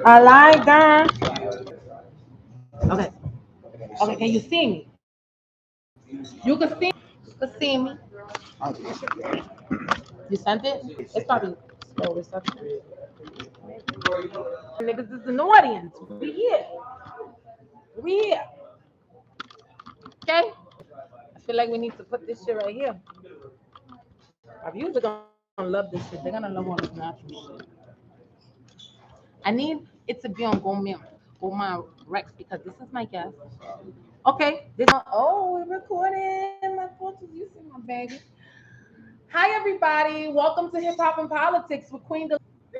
I like that. Okay. Okay, can you see me? You can see me. You can see me. You sent it? It's probably slow reception. Niggas is in the audience. We here. We here. Okay? I feel like we need to put this shit right here. Our viewers are gonna love this shit. They're gonna love all this natural shit. I need it to be on GoldMind Rex because this is my guest. Okay. Oh, we're recording. My photos. You see my baby. Hi everybody. Welcome to Hip Hop and Politics with Queen.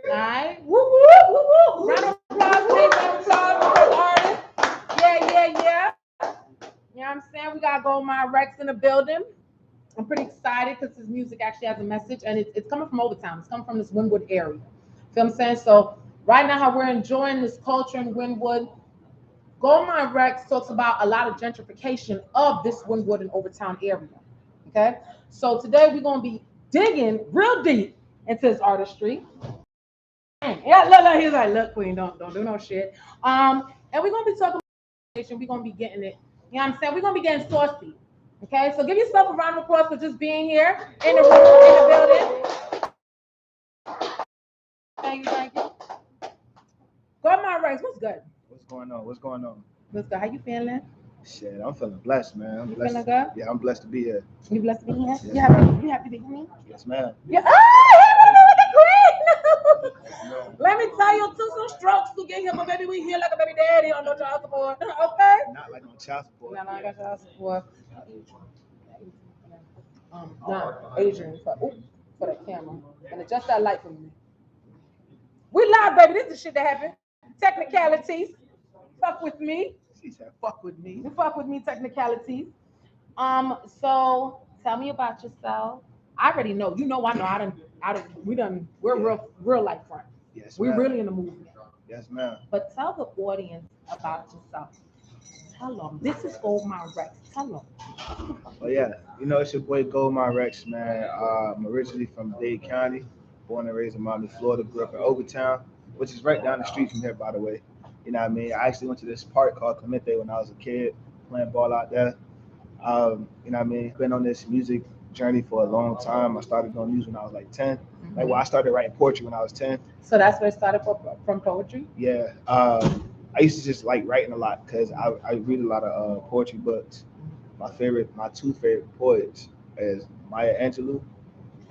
Alright. Woo woo woo woo. Round of applause, please. Round of applause for the artist. Yeah. You know what I'm saying? We got GoldMind Rex in the building. I'm pretty excited because his music actually has a message and it's coming from Overtown. It's coming from this Wynwood area. Feel what I'm saying? So right now how we're enjoying this culture in Wynwood, GoldMind Rex talks about a lot of gentrification of this Wynwood and Overtown area. Okay? So today we're gonna be digging real deep into his artistry. Yeah, look, he's like, look, Queen, don't do no shit. And we're gonna be talking about, we're gonna be getting it, you know what I'm saying? We're gonna be getting saucy. Okay, so give yourself a round of applause for just being here in the room, in the building. Thank you. GoldMind Rex, what's good? What's going on? What's going on? What's good? How you feeling? Shit, I'm feeling blessed, man. I'm You blessed. feeling good? Yeah, I'm blessed to be here. You blessed to be here? Yes, You happy to be me? Yes, ma'am. Yeah. Oh, look at Queen. Let me tell you, two some strokes to get here, but baby, we here like a baby daddy on no child support. Okay? Not like on child support. No, I got child support. Adrian for that camera. And adjust that light for me. We live, baby. This is shit that happened. Technicalities. Fuck with me. She said, "Fuck with me." Fuck with me. Technicalities. So tell me about yourself. I already know. You know, I know. We're real life friends. Yes, We're ma'am. really in the movement. Yes, ma'am. But tell the audience about yourself. Tell them. This is GoldMind Rex. Tell them. Oh yeah, it's your boy GoldMind Rex, man. I'm originally from Dade County, born and raised in Miami, Florida. Grew up in Overtown, which is right down the street from here, by the way. You know what I mean? I actually went to this park called Clemente when I was a kid, playing ball out there. You know what I mean? Been on this music journey for a long time. I started doing music when I was like 10. Mm-hmm. Like, well, I started writing poetry when I was 10. So that's where it started from poetry? Yeah. I used to just like writing a lot because I read a lot of poetry books. My two favorite poets is Maya Angelou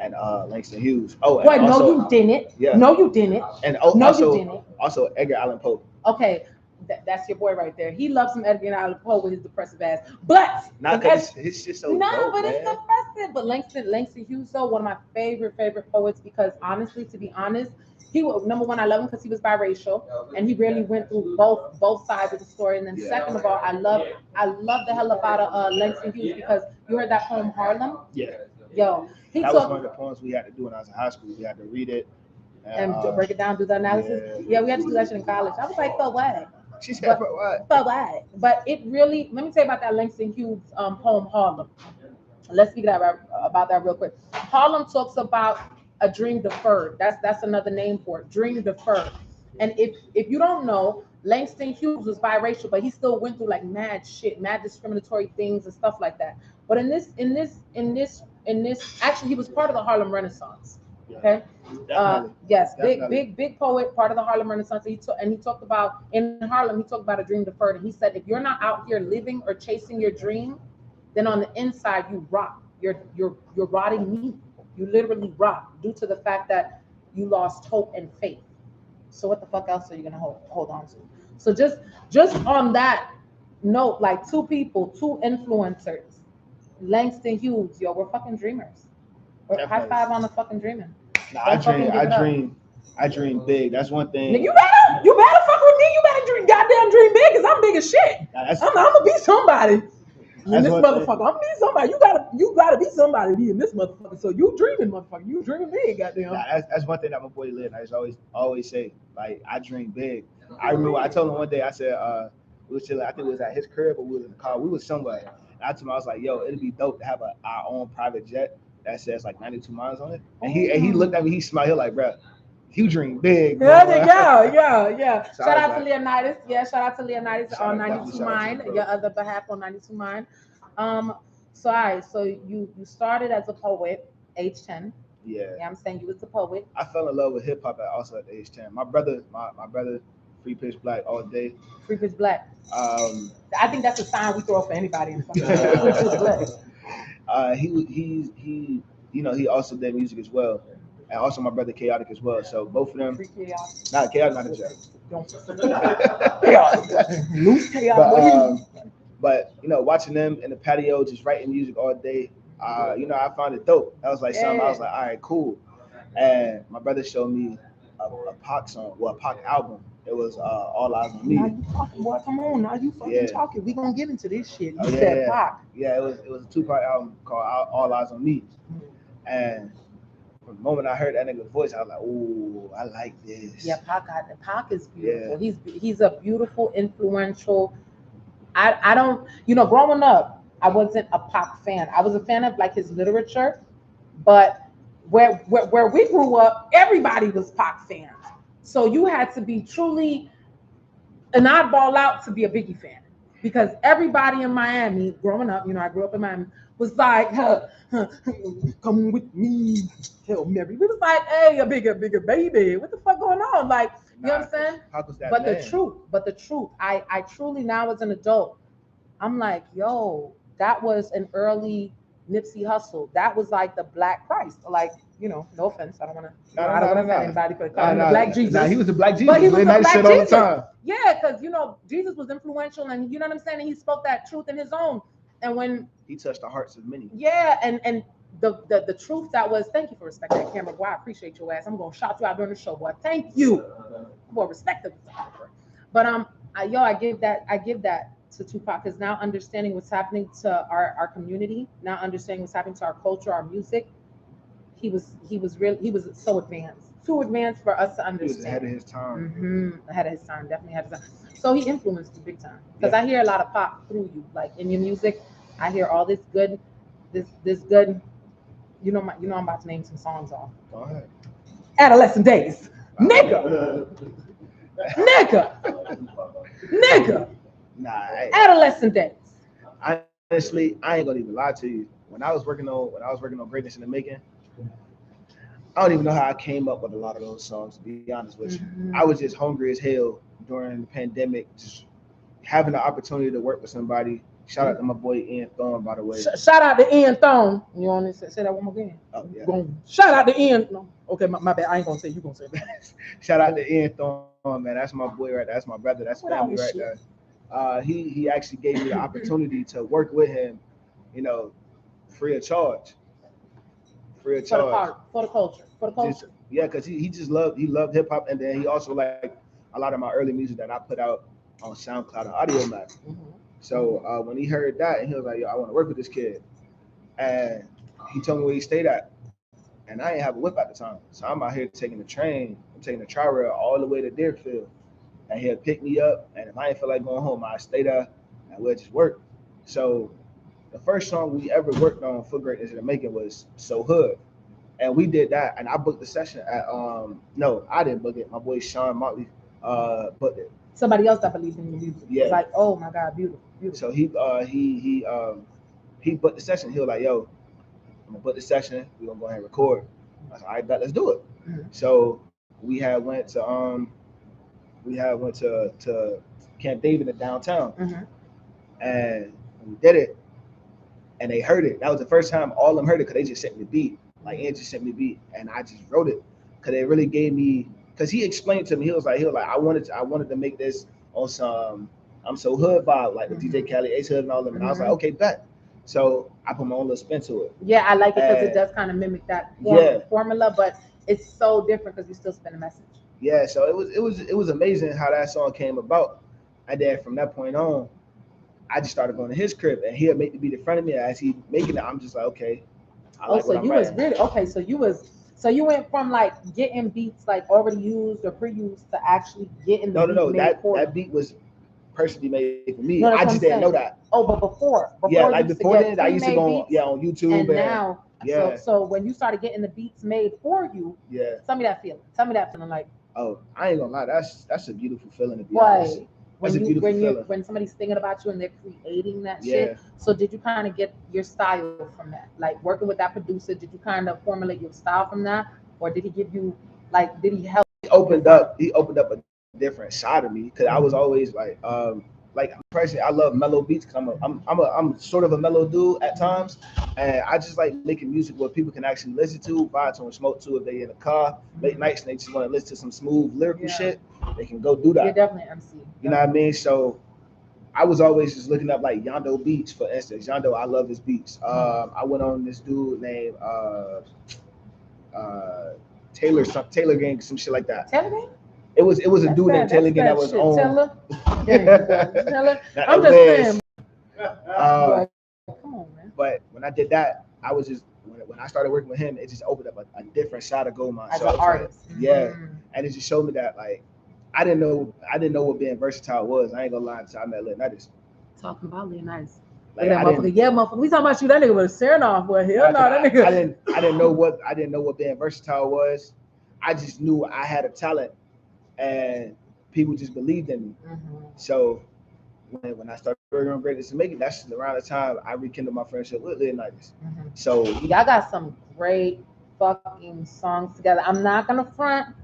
and Langston Hughes. Oh, wait, also, no, you didn't. Yeah. No, you didn't. And no, also, you didn't. Also Edgar Allan Poe. Okay, that's your boy right there. He loves some Edgar Allan Poe with his depressive ass. But not because his shit so no, dope, but man. it's depressive. But Langston Hughes, though, one of my favorite poets because honestly, to be honest, he was number one. I love him because he was biracial and he really went through both sides of the story. And then second of all, I love the hell up out of Langston Hughes because you heard that poem Harlem. Yeah. Yo, that was one of the poems we had to do when I was in high school. We had to read it and break it down, do the analysis. Yeah, we had to do that shit in college. I was like, for what? She said, for what? For what? But it really. Let me tell you about that Langston Hughes poem Harlem. Let's speak about that real quick. Harlem talks about a dream deferred. That's another name for it. Dream deferred. And if you don't know, Langston Hughes was biracial, but he still went through like mad shit, mad discriminatory things and stuff like that. But in this, actually, he was part of the Harlem Renaissance. Okay. Yes, definitely. big poet, part of the Harlem Renaissance. He talked about in Harlem. He talked about a dream deferred, and he said, if you're not out here living or chasing your dream, then on the inside you rot. You're rotting meat. You literally rot due to the fact that you lost hope and faith. So what the fuck else are you gonna hold on to? So just on that note, like two influencers, Langston Hughes, yo, we're fucking dreamers. High five on the fucking dreaming. Nah, I dream big. That's one thing. Now, you better fuck with me. You better goddamn dream big, cause I'm big as shit. Nah, I'm gonna be somebody. In this motherfucker, I'm gonna be somebody. You gotta be somebody be in this motherfucker. So you dreaming, motherfucker. You dreaming big, goddamn. Nah, that's one thing that my boy Lynn I just always say. Like, I dream big. I remember I told him one day. I said we was chilling. I think it was at his crib or we was in the car. We was somewhere. And I told him I was like, yo, it'd be dope to have our own private jet. that says like 92 miles on it. And he looked at me, he smiled, he was like, bro, you dream big. Yeah, yeah. So Shout I was out to Leonidas. Yeah, shout out to Leonidas Shout on out, 92 definitely shout out to Mind, you, bro. your other behalf on 92 Mind. So all right, so you started as a poet, age 10. Yeah. Yeah, I'm saying you was a poet. I fell in love with hip hop also at age 10. My brother, Free Pitch Black all day. Free Pitch Black. Um, I think that's a sign we throw for anybody in front of Free Pitch Black. he he also did music as well, and also my brother Chaotic as well. So both of them, Free Chaos. not Chaotic, not a joke. Chaos. Loose chaos. But watching them in the patio just writing music all day, I found it dope. That was like something I was like, all right, cool. And my brother showed me a Pac song, well, a Pac album. It was All Eyes on Me. Now you talking, boy. Come on, now you fucking talking. We gonna get into this shit. You said yeah. Pac. Yeah, it was a 2-part album called All Eyes on Me. And from the moment I heard that nigga's voice, I was like, "Ooh, I like this." Yeah, Pac is beautiful. Yeah. He's a beautiful, influential. I don't, growing up, I wasn't a Pac fan. I was a fan of like his literature, but where we grew up, everybody was Pac fans. So you had to be truly an oddball out to be a Biggie fan, because everybody in Miami growing up, I grew up in Miami, was like, come with me, tell Mary. We was like, hey, a bigger baby. What the fuck going on? Like, you know what I'm saying? But the truth, I truly now as an adult, I'm like, yo, that was an early Nipsey Hussle. That was like the Black Christ. Like, no offense. I don't want to offend anybody for calling him the Black Jesus. Nah, he was the Black Jesus. But he was the Black Jesus. All the time. Yeah, because, Jesus was influential, and you know what I'm saying? And he spoke that truth in his own. And when he touched the hearts of many. Yeah, and the truth that was, thank you for respecting that camera, boy. I appreciate your ass. I'm gonna shout you out during the show, boy. Thank you. Boy, respect the photographer. But I give that to Tupac, because now understanding what's happening to our community, now understanding what's happening to our culture, our music, he was so advanced. Too advanced for us to understand. He was ahead of his time. Mm-hmm. Ahead of his time, definitely ahead of his time. So he influenced you big time. Because I hear a lot of Pac through you, like in your music. I hear all this good, this good. I'm about to name some songs off. Go ahead. Adolescent Days, nigga. Nah. Adolescent Days. Honestly, I ain't gonna even lie to you. When I was working on Greatness in the Making, I don't even know how I came up with a lot of those songs, to be honest with you. I was just hungry as hell during the pandemic, just having the opportunity to work with somebody. Shout out to my boy Ian Thorne, by the way. Shout out to Ian Thorne. You want to say that one more again? Oh, yeah. Shout out to Ian. No. Okay, my bad. I ain't gonna say. You gonna say that. Shout out to Ian Thorne, man. That's my boy right there. That's my brother. That's family right there. He actually gave me the opportunity to work with him, free of charge. For the culture. Because he loved hip hop, and then he also liked a lot of my early music that I put out on SoundCloud and Audio Mac. So when he heard that, and he was like, "Yo, I want to work with this kid," and he told me where he stayed at, and I didn't have a whip at the time, so I'm out here taking the train, I'm taking the tri-rail all the way to Deerfield, and he'll pick me up, and if I didn't feel like going home, I stay there and we'll just work. So the first song we ever worked on for Greatness in the Making was So Hood. And we did that, and I booked the session at no, I didn't book it. My boy Sean Motley booked it. Somebody else that believed in your music. Yeah. It's like, oh my God, beautiful. So he booked the session. He was like, "Yo, I'm gonna book the session. We're gonna go ahead and record." I said, "All right, bet, let's do it." So we went to Camp David in downtown, and we did it, and they heard it. That was the first time all of them heard it, because they just sent me the beat. Like, Ian just sent me the beat, and I just wrote it, because they really gave me. Because he explained to me, he was like, I wanted to make this on some I'm So Hood vibe, like the DJ Khaled, Ace Hood, and all of them. And I was like, okay, bet. So I put my own little spin to it. Yeah, I like it because it does kind of mimic that formula, but it's so different because you still spin a message. Yeah, so it was amazing how that song came about, and then from that point on, I just started going to his crib, and he'll make the beat in front of me. As he making it, I'm just like, okay. So you went from like getting beats like already used or pre-used to actually getting the beat. No. That beat was personally made for me. No, that's I what just I'm didn't saying. know that. Oh, but before Yeah, like you used to before get then, I used to pre-made go beats, on YouTube and now yeah, so when you started getting the beats made for you, yeah. tell me that feeling. Tell me that feeling, like, Oh, I ain't gonna lie, that's a beautiful feeling, to be honest. right, That's a beautiful feeling. when somebody's thinking about you and they're creating that Yeah. shit. So did you kind of get your style from that? Like working with that producer, did you kind of formulate your style from that, or did he give you like did he help? He opened up a different side of me, because I was always like personally, I love mellow beats, because I'm sort of a mellow dude at times, and I just like making music where people can actually listen to, vibe to, and smoke to if they in the car late nights and they just want to listen to some smooth lyrical shit. They can go do that. You're definitely an MC. You know what I mean? So I was always just looking up like Yondo beats, for instance. Yondo, I love his beats. I went on this dude named Taylor Gang, some shit like that. Taylor Gang? It was a dude named Taylor Gang that was shit. on. Taylor. I'm just saying. Come on, man. But when I did that, I was just when I started working with him, it just opened up a different side of GoldMind. As so an artist. Like, yeah, and it just showed me that like I didn't know what being versatile was. I ain't gonna lie until I met Leonidas. Talking about Leonidas. Like, motherfucker. We talking about you. That nigga was staring off. Well, hell no, that nigga. I didn't know what being versatile was. I just knew I had a talent, and people just believed in me. So when I started working on Greatness and Making, that's around the time I rekindled my friendship with Leonidas. So y'all got some great fucking songs together. I'm not gonna front.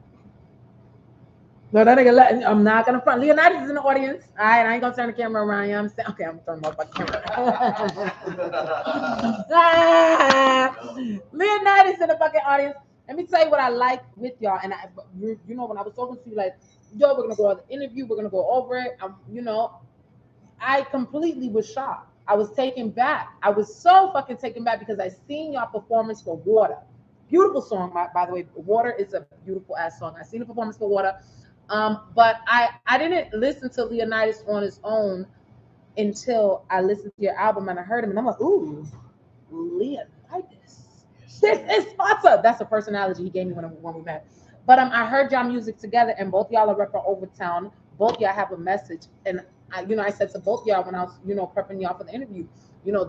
No, that nigga. I'm not gonna front. Leonidas is in the audience. All right, I ain't gonna turn the camera around. You know what I'm saying? Okay, I'm gonna turn my fucking camera. Leonidas in the fucking audience. Let me tell you what I like with y'all. And you know, when I was talking to you, like, yo, we're gonna go on the interview. We're gonna go over it. You know, I completely was shocked. I was taken back. I was so fucking taken back because I seen y'all performance for Water. Beautiful song, by the way. Water is a beautiful ass song. I seen the performance for Water. But I didn't listen to Leonidas on his own until I listened to your album and I heard him and I'm like, ooh, Leonidas. This is Sparta. That's the personality he gave me when we met. But I heard y'all music together and both y'all are rep from Overtown. Both y'all have a message. And I said to both y'all when I was, prepping y'all for the interview,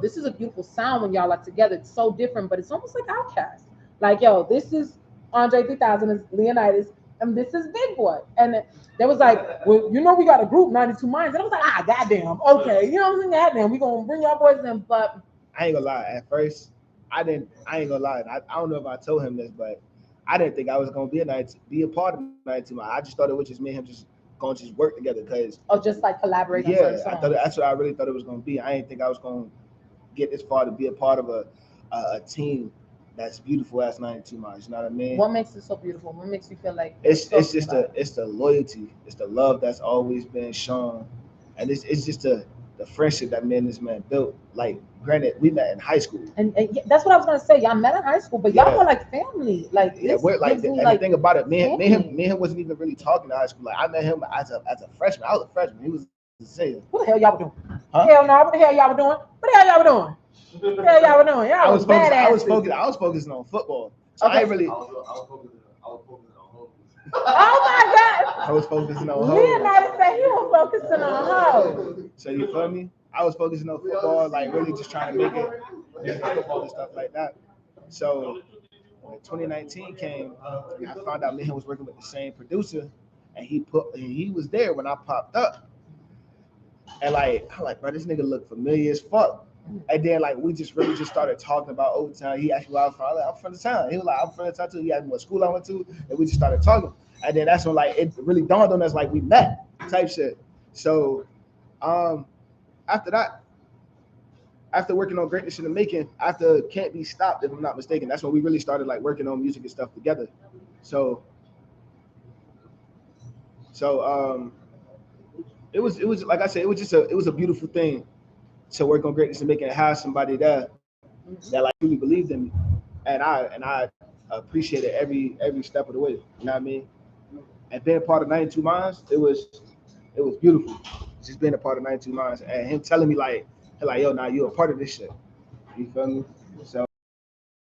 this is a beautiful sound when y'all are together. It's so different, but it's almost like Outkast. Like, yo, this is Andre 3000 is Leonidas. And this is Big Boy. And there was like, well, we got a group, 92 Minds. And I was like, goddamn, okay. You know what I'm saying? Goddamn, we gonna bring y'all boys in. But I ain't gonna lie, at first, I ain't gonna lie. I don't know if I told him this, but I didn't think I was gonna be a part of 92 Minds. I just thought it was just me and him just gonna just work together because just like collaborate. Yeah, I thought that's what I really thought it was gonna be. I didn't think I was gonna get this far to be a part of a team that's beautiful as 92 Minds. You know what I mean? What makes it so beautiful? What makes you feel like it's just the loyalty, it's the love that's always been shown, and it's just the friendship that me and this man built. Like, granted, we met in high school, and that's what I was gonna say. Y'all met in high school, but y'all were like family. Like, yeah, we're like, and the thing about it, me and him wasn't even really talking to high school. Like, I met him as a freshman. I was a freshman. He was a senior. What the hell y'all were doing? Huh? Hell no! What the hell y'all were doing? What the hell y'all were doing? What the hell y'all were doing? Y'all was badass. I was focusing on football. So okay. I was focusing on hoes. Oh my God! I was focusing on hoes. Leonidas said he was focusing on hoes. So you feel me? I was focusing on football, like really just trying to make it football and stuff like that. So when 2019 came, and I found out me and him was working with the same producer, and he was there when I popped up. And I'm like, bro, this nigga look familiar as fuck. And then we just really just started talking about Overtown. He asked me where I'm from. I was like, I'm from the town. He was like, I'm from the town too. He asked me what school I went to, and we just started talking. And then that's when it really dawned on us we met type shit. So after that, after working on Greatness in the Making, after Can't Be Stopped, if I'm not mistaken, that's when we really started working on music and stuff together. So it was like I said, it was a beautiful thing to work on Greatness and Making and have somebody there that really believed in me, and I appreciated every step of the way. You know what I mean? And being part of 92 Minds, it was beautiful. Just being a part of 92 Minds and him telling me yo, now you're a part of this shit. You feel me? So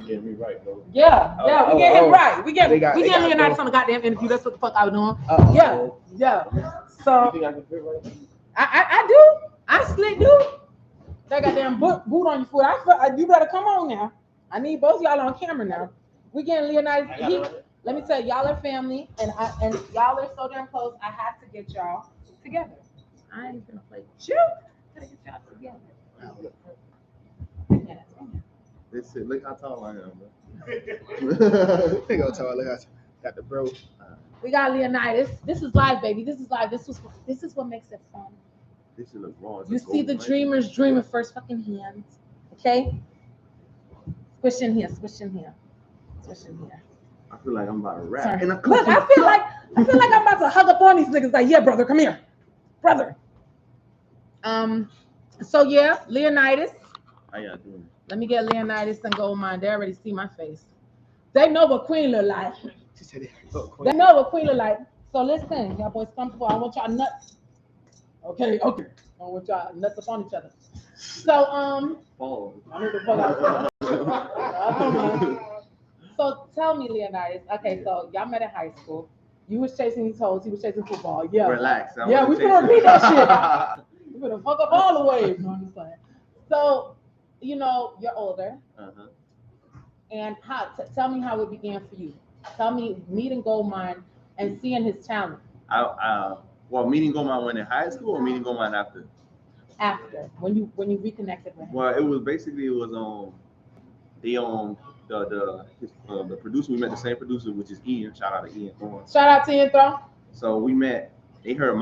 get me right, bro. Yeah, we get him right. We get Leonidas on the goddamn interview. That's what the fuck I was doing. Yeah. So. You think I can fit right? I do. I split do. That goddamn boot on your foot. You better come on now. I need both y'all on camera now. We getting Leonidas. Let me tell you, y'all are family, and y'all are so damn close. I have to get y'all together. I ain't gonna play with you. Gotta get y'all together. Look how tall I am, bro. They gonna tell. Look, I got the bro. We got Leonidas. This is live, baby. This is live. This is what makes it fun. This should look wrong. You see the dreamers dreaming first fucking hands. Okay? Squish in here, squish in here. Squish in here. I feel like I'm about to rap. Sorry. And Look, I feel like I'm about to hug up on these niggas. Like, yeah, brother, come here. Brother. So yeah, Leonidas. How y'all doing? Let me get Leonidas and GoldMind. They already see my face. They know what Queen look like. She said it. They know what Queen look like. So listen, y'all boys comfortable. I want y'all nuts. Okay. I want y'all nuts up on each other. So Oh. I need to fuck out. So tell me, Leonidas. Okay, so y'all met in high school. You was chasing these hoes. He was chasing football. Yeah. Relax. Yeah, we can repeat that shit. We gonna fuck up all the waves. No, I'm just saying. So, you know, you're older. Uh-huh. And tell me how it began for you. Tell me meeting GoldMind and seeing his talent. Well, meeting GoldMind when in high school or meeting GoldMind after? After, when you reconnected with him. Well, it was the producer. We met the same producer, which is Ian. Shout out to Ian Thorne. Shout out to Ian Thorne. So we met. They heard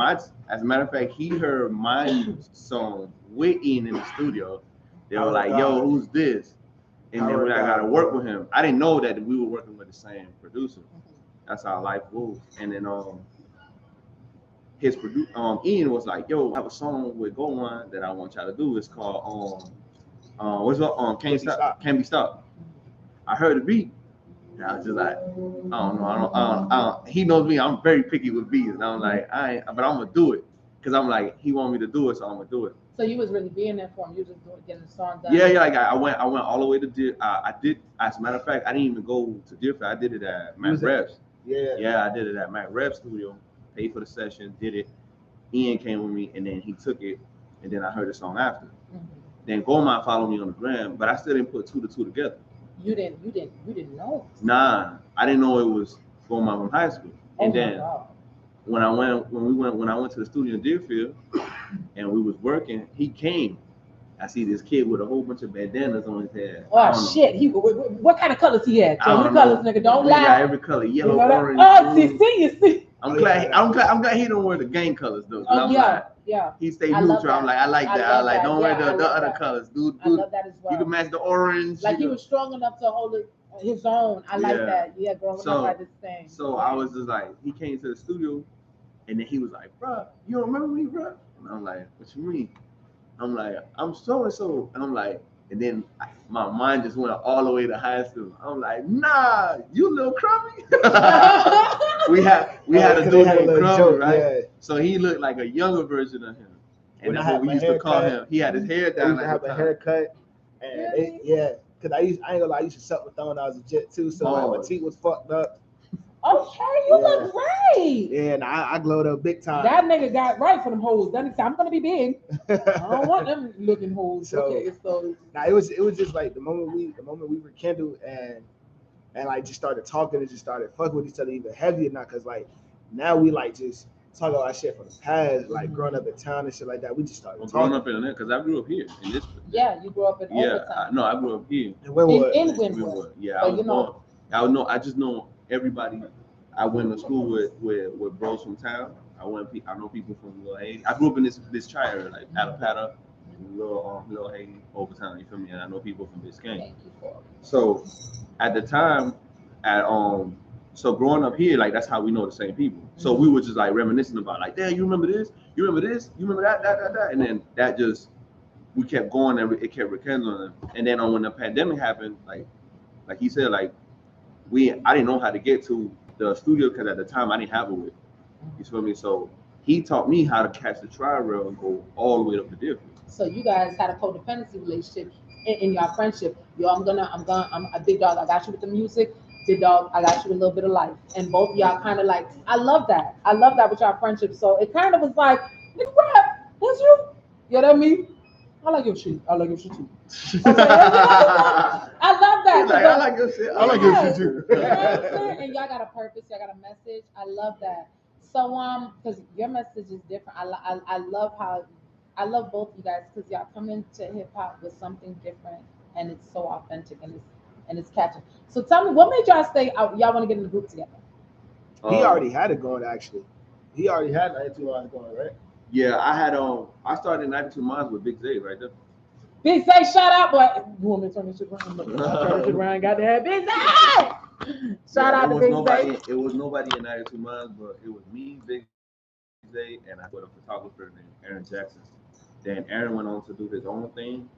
as a matter of fact, he heard my song with Ian in the studio. They were like, "Yo, who's this?" And then when I got to work with him, I didn't know that we were working with the same producer. That's how life moves. And then his producer, Ian was like, "Yo, I have a song with GoldMind that I want y'all to do. It's called what's up? Can't Be Stopped." I heard the beat, and I was just like, I don't know. I don't. He knows me. I'm very picky with beats, and I'm like, but I'm gonna do it because I'm like, he want me to do it, so I'm gonna do it. So you was really being there for him. You was just getting the song done. Yeah. Like I went all the way to Deer. I did. As a matter of fact, I didn't even go to Deerfield. I did it at Mac Reps. Yeah, I did it at Mac Reps studio. Paid for the session, did it. Ian came with me, and then he took it, and then I heard the song after. Mm-hmm. Then GoldMind followed me on the gram, but I still didn't put two to two together. You didn't know? Nah, I didn't know it was GoldMind from high school. And then when I went to the studio in Deerfield, and we was working, he came. I see this kid with a whole bunch of bandanas on his head. Oh shit! What kind of colors he had? Tell me the colors, nigga. Don't lie. He got every color, yellow, orange. You see. I'm glad he don't wear the gang colors though. Oh yeah. He stayed neutral. I'm like, I like that. I like don't wear the other colors, dude. I love that as well. You can match the orange. Like he was strong enough to hold his own. I like that. Yeah, growing up like this thing. So I was just like, he came to the studio, and then he was like, "Bro, you don't remember me, bro?" And I'm like, "What you mean?" I'm like, "I'm so and so," and I'm like, and then my mind just went all the way to high school. I'm like, "Nah, you little crummy." we had a dude named Crummy, right? Yeah. So he looked like a younger version of him, and that's what we used to call him. He had his hair down. He used to have a haircut, and because I ain't gonna lie, I used to suck with them when I was a jet too. So like, my teeth was fucked up. Okay, you look great. Yeah, and I glowed up big time. That nigga got right for them hoes. That nigga said, I'm gonna be big. I don't want them looking hoes. So, okay, so it was just like the moment we rekindled and like just started talking and just started fucking with each other even heavier now, cause like now we like just talk about shit from the past, like growing up in town and shit like that. We just started talking. Growing up in there, cause I grew up here in this. Yeah, you grew up in Overtown. I grew up here in Wynwood. In Wynwood. Yeah, I just know everybody. I went to school with bros from town. I know people from Little Haiti. I grew up in this tri-area, like Alapata, Little Haiti, Overtown. You feel me? And I know people from Biscayne. So at the time, so growing up here, like that's how we know the same people. So we were just like reminiscing about like, damn, you remember this? You remember this? You remember that? And then that just we kept going and it kept rekindling. And then when the pandemic happened, like he said, like I didn't know how to get to the studio because at the time I didn't have a whip. You feel me? So he taught me how to catch the tri-rail and go all the way up to Deerfield. So you guys had a codependency relationship in your friendship. Yo, I'm a big dog. I got you with the music. Big dog, I got you with a little bit of life. And both of y'all kind of like, I love that. I love that with y'all friendship. So it kind of was like, nigga, rap. that's you? Yeah, that me. I like your shit. I like your shit too. Okay, I love that. He's like, I like your shit. I like your shit too. You know what I'm saying? And y'all got a purpose. Y'all got a message. I love that. So because your message is different. I love how I love both you guys because y'all come into hip hop with something different and it's so authentic and it's catchy. So tell me, what made y'all say y'all want to get in the group together? He already had it going actually. He already had 92 Minds going, right? Yeah, I started 92 Minds with Big Zay right there. Big Zay, shout out, boy. You want me to turn this shit around? Turn this shit around. Got to have Big Zay. Shout out to Big Zay. It was nobody in 92 Minds, but it was me, Big Zay, and I put a photographer named Aaron Jackson. Then Aaron went on to do his own thing.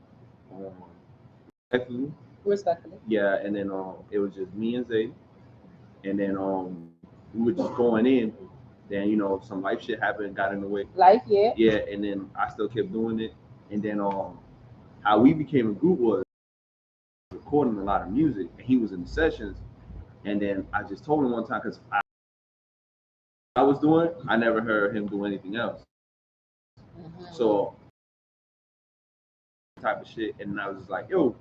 Respectfully. Yeah, and then it was just me and Zay, and then we were just going in. Then some life shit happened, got in the way. Life, yeah. Yeah, and then I still kept doing it, and then how we became a group was recording a lot of music, and he was in the sessions, and then I just told him one time because I was doing, I never heard him do anything else. So type of shit, and I was just like, yo,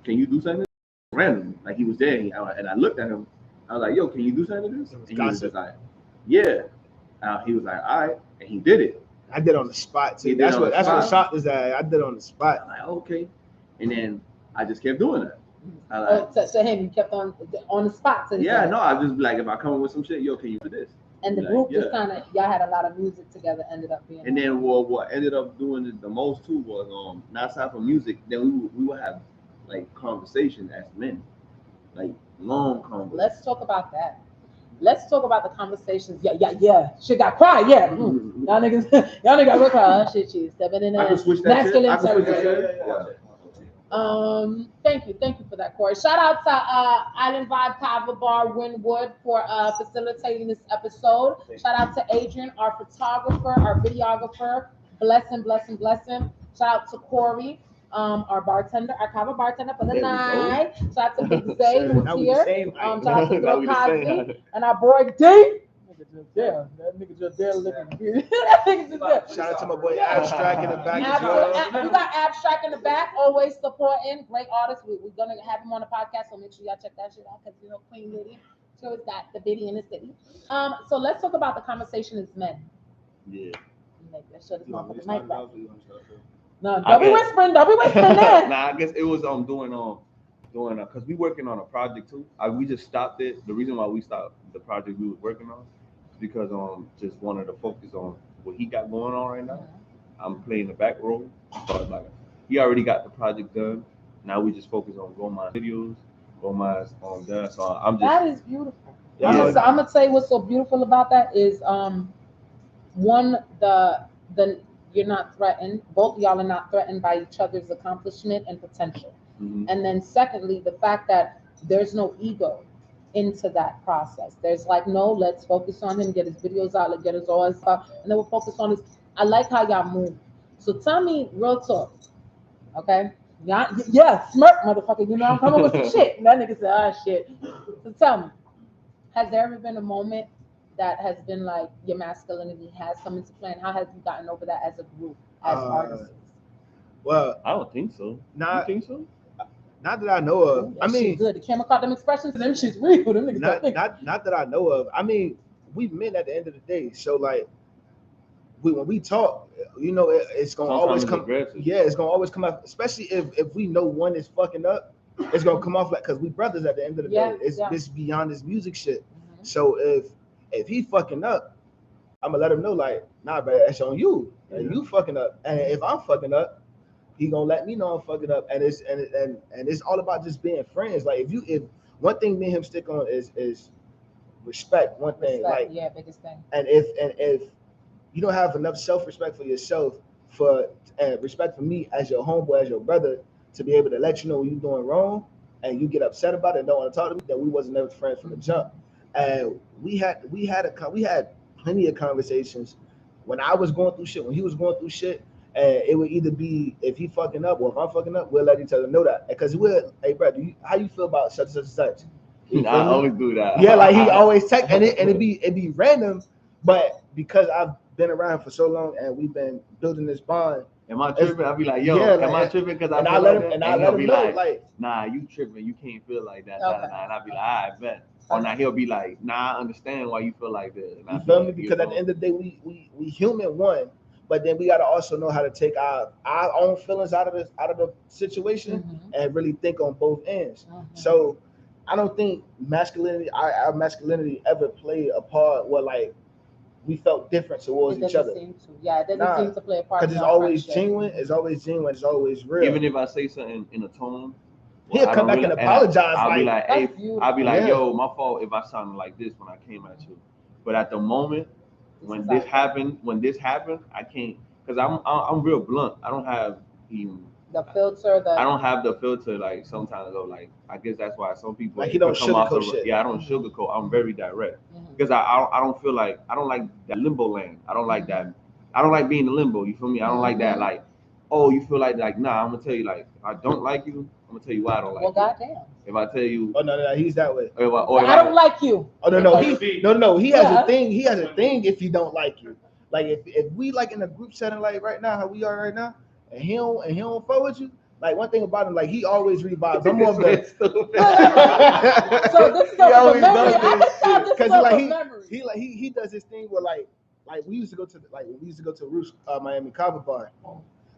can you do something? Random, like he was there, and I looked at him. I was like, yo, can you do something to this? And he was just like, yeah. He was like, all right, and he did it. I did on the spot too. That's what shocked us at. I did on the spot. I'm like, okay, and then I just kept doing it. To him, you kept on the spot. Yeah, no, I just like, if I come up with some shit, yo, can you do this? And the group just kind of, y'all had a lot of music together, ended up being. And then what ended up doing it the most too was not aside from music, then we would have like conversations as men, like long conversations. Let's talk about that. Let's talk about the conversations. Yeah. Shit got quiet. Yeah. Y'all niggas look cry. Shit, she's stepping in there. I can switch that shit. Thank you for that, Corey. Shout out to Island Vibe Kava Bar Winwood for facilitating this episode. Shout out to Adrian, our photographer, our videographer. Blessing. Shout out to Corey, our bartender, our Kava bartender for the night. Shout out to Big Zay who's here. Shout out to Bill Cosby and our boy D. That nigga just there looking good. Shout out to my boy Abstract in the back as well. We got Abstract in the back, always supporting great artists. We're gonna have him on the podcast, so make sure y'all check that shit out because Queen Lady, so it's got the bitty in the city. So let's talk about the conversation as men. Yeah. Make that shut this motherfucking mic back. No, don't be whispering that. Nah, I guess it was doing because we working on a project too. We just stopped it. The reason why we stopped the project we was working on is because just wanted to focus on what he got going on right now. I'm playing the back role. So like he already got the project done. Now we just focus on GoldMind videos, GoldMind's on done. So I'm just. That is beautiful. Yeah. I'm gonna say what's so beautiful about that is one, the you're not threatened. Both of y'all are not threatened by each other's accomplishment and potential. Mm-hmm. And then secondly, the fact that there's no ego into that process. There's like, no, let's focus on him, get his videos out, let's get his all his stuff, and then we'll focus on his. I like how y'all move. So tell me real talk, okay? Yeah, smirk, motherfucker. You know I'm coming with some shit. And that nigga said, shit. So tell me, has there ever been a moment that has been like your masculinity has come into play, and how have you gotten over that as a group, as artists? Well, I don't think so. You think so? Not that I know of. I mean, good. The camera caught them expressions, and them shit's real. Them niggas not that I know of. I mean, we men at the end of the day. So like, when we talk, it's gonna always come. Aggressive. Yeah, it's gonna always come out. Especially if we know one is fucking up, it's gonna come off like because we brothers at the end of the day. It's beyond this music shit. Mm-hmm. So if he fucking up, I'm gonna let him know like, nah, bro, that's on you. And you fucking up. And if I'm fucking up, he gonna let me know I'm fucking up. And it's all about just being friends. Like if one thing me and him stick on is respect. One thing, like biggest thing. And if you don't have enough self-respect for yourself, and respect for me as your homeboy, as your brother, to be able to let you know when you're doing wrong, and you get upset about it and don't want to talk to me, then we wasn't never friends from the jump. And we had plenty of conversations when I was going through shit, when he was going through shit, and it would either be if he fucking up or if I'm fucking up, we'll let each other know that. Because hey bro, how you feel about such and such and such? I always do that. Yeah, like he always text and it'd be random, but because I've been around for so long and we've been building this bond. Am I tripping? I'll be like, yo, Yeah, am I like, tripping because I and I feel let like him that? and I And let he'll him be know like, nah, you tripping. You can't feel like that. Okay. And I'll be like, I bet. Or now he'll be like, nah, I understand why you feel like this. And you I'll be feel me? like, Because at the end of the day, we human one, but then we gotta also know how to take our own feelings out of the situation and really think on both ends. So I don't think masculinity, our masculinity ever played a part where like we felt different towards each other. Yeah, it doesn't seem to play a part. Because it's always genuine. It's always genuine. It's always real. Even if I say something in a tone, he'll come back and apologize. I'll be like, hey, I'll be like, Yeah. yo, my fault if I sounded like this when I came at you. But at the moment when this happened, I can't, because I'm real blunt. I don't have even the filter. I don't have the filter like sometimes though. Like I guess that's why some people like he don't come off sugarcoat shit. Yeah, I don't sugarcoat. I'm very direct because I don't feel like I don't like that limbo land. I don't like that. I don't like being in limbo. You feel me? I don't like that. Like, oh, you feel like nah. I'm gonna tell you like if I don't like you. I'm gonna tell you why I don't like you. Well, goddamn. If I tell you, oh no, he's that way. I don't like you. Oh no, he has a thing. He has a thing if he don't like you. Like if we like in a group setting like right now, how we are right now, and he don't fuck with you. Like one thing about him, like he always revives. I'm more of the. So this is a memory. Because like he does this thing where like we used to go to Roost Miami Carver Bar,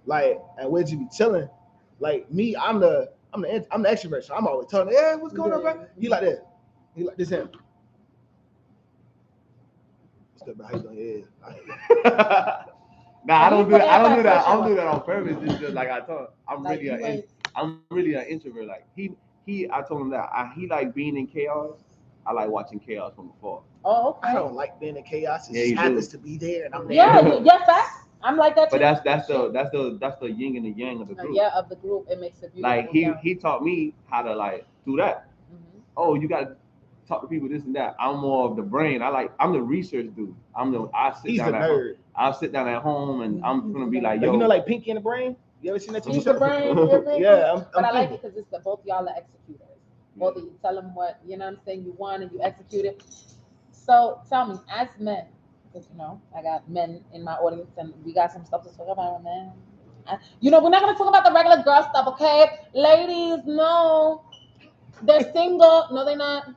like and we'd just be chilling. Like me, I'm the extrovert, so I'm always telling him, yeah, what's going on, bro? He like that. He like this him. How you doing? Yeah. Nah, I don't do that. I don't do that on purpose. It's just like I told him, I'm really an introvert. Like I told him that he like being in chaos. I like watching chaos from afar. Oh, okay. I don't like being in chaos. It just happens to be there, and I'm there. Yeah, facts. I'm like that too. But that's the yin and the yang of the group. Yeah, of the group, it makes it beautiful. Like he taught me how to like do that. Oh, you gotta talk to people this and that. I'm more of the brain. I'm the research dude. He's a nerd. I'll sit down at home and I'm gonna be like, yo, you know, like Pinky and the Brain. You ever seen that TV He's show? the brain. Yeah, but I like it because it's both y'all are executors. Both of you tell them what you know what I'm saying you want and you execute it. So tell me, as men, because I got men in my audience and we got some stuff to talk about, man. We're not gonna talk about the regular girl stuff, okay? Ladies, no, they're single. No, they're not.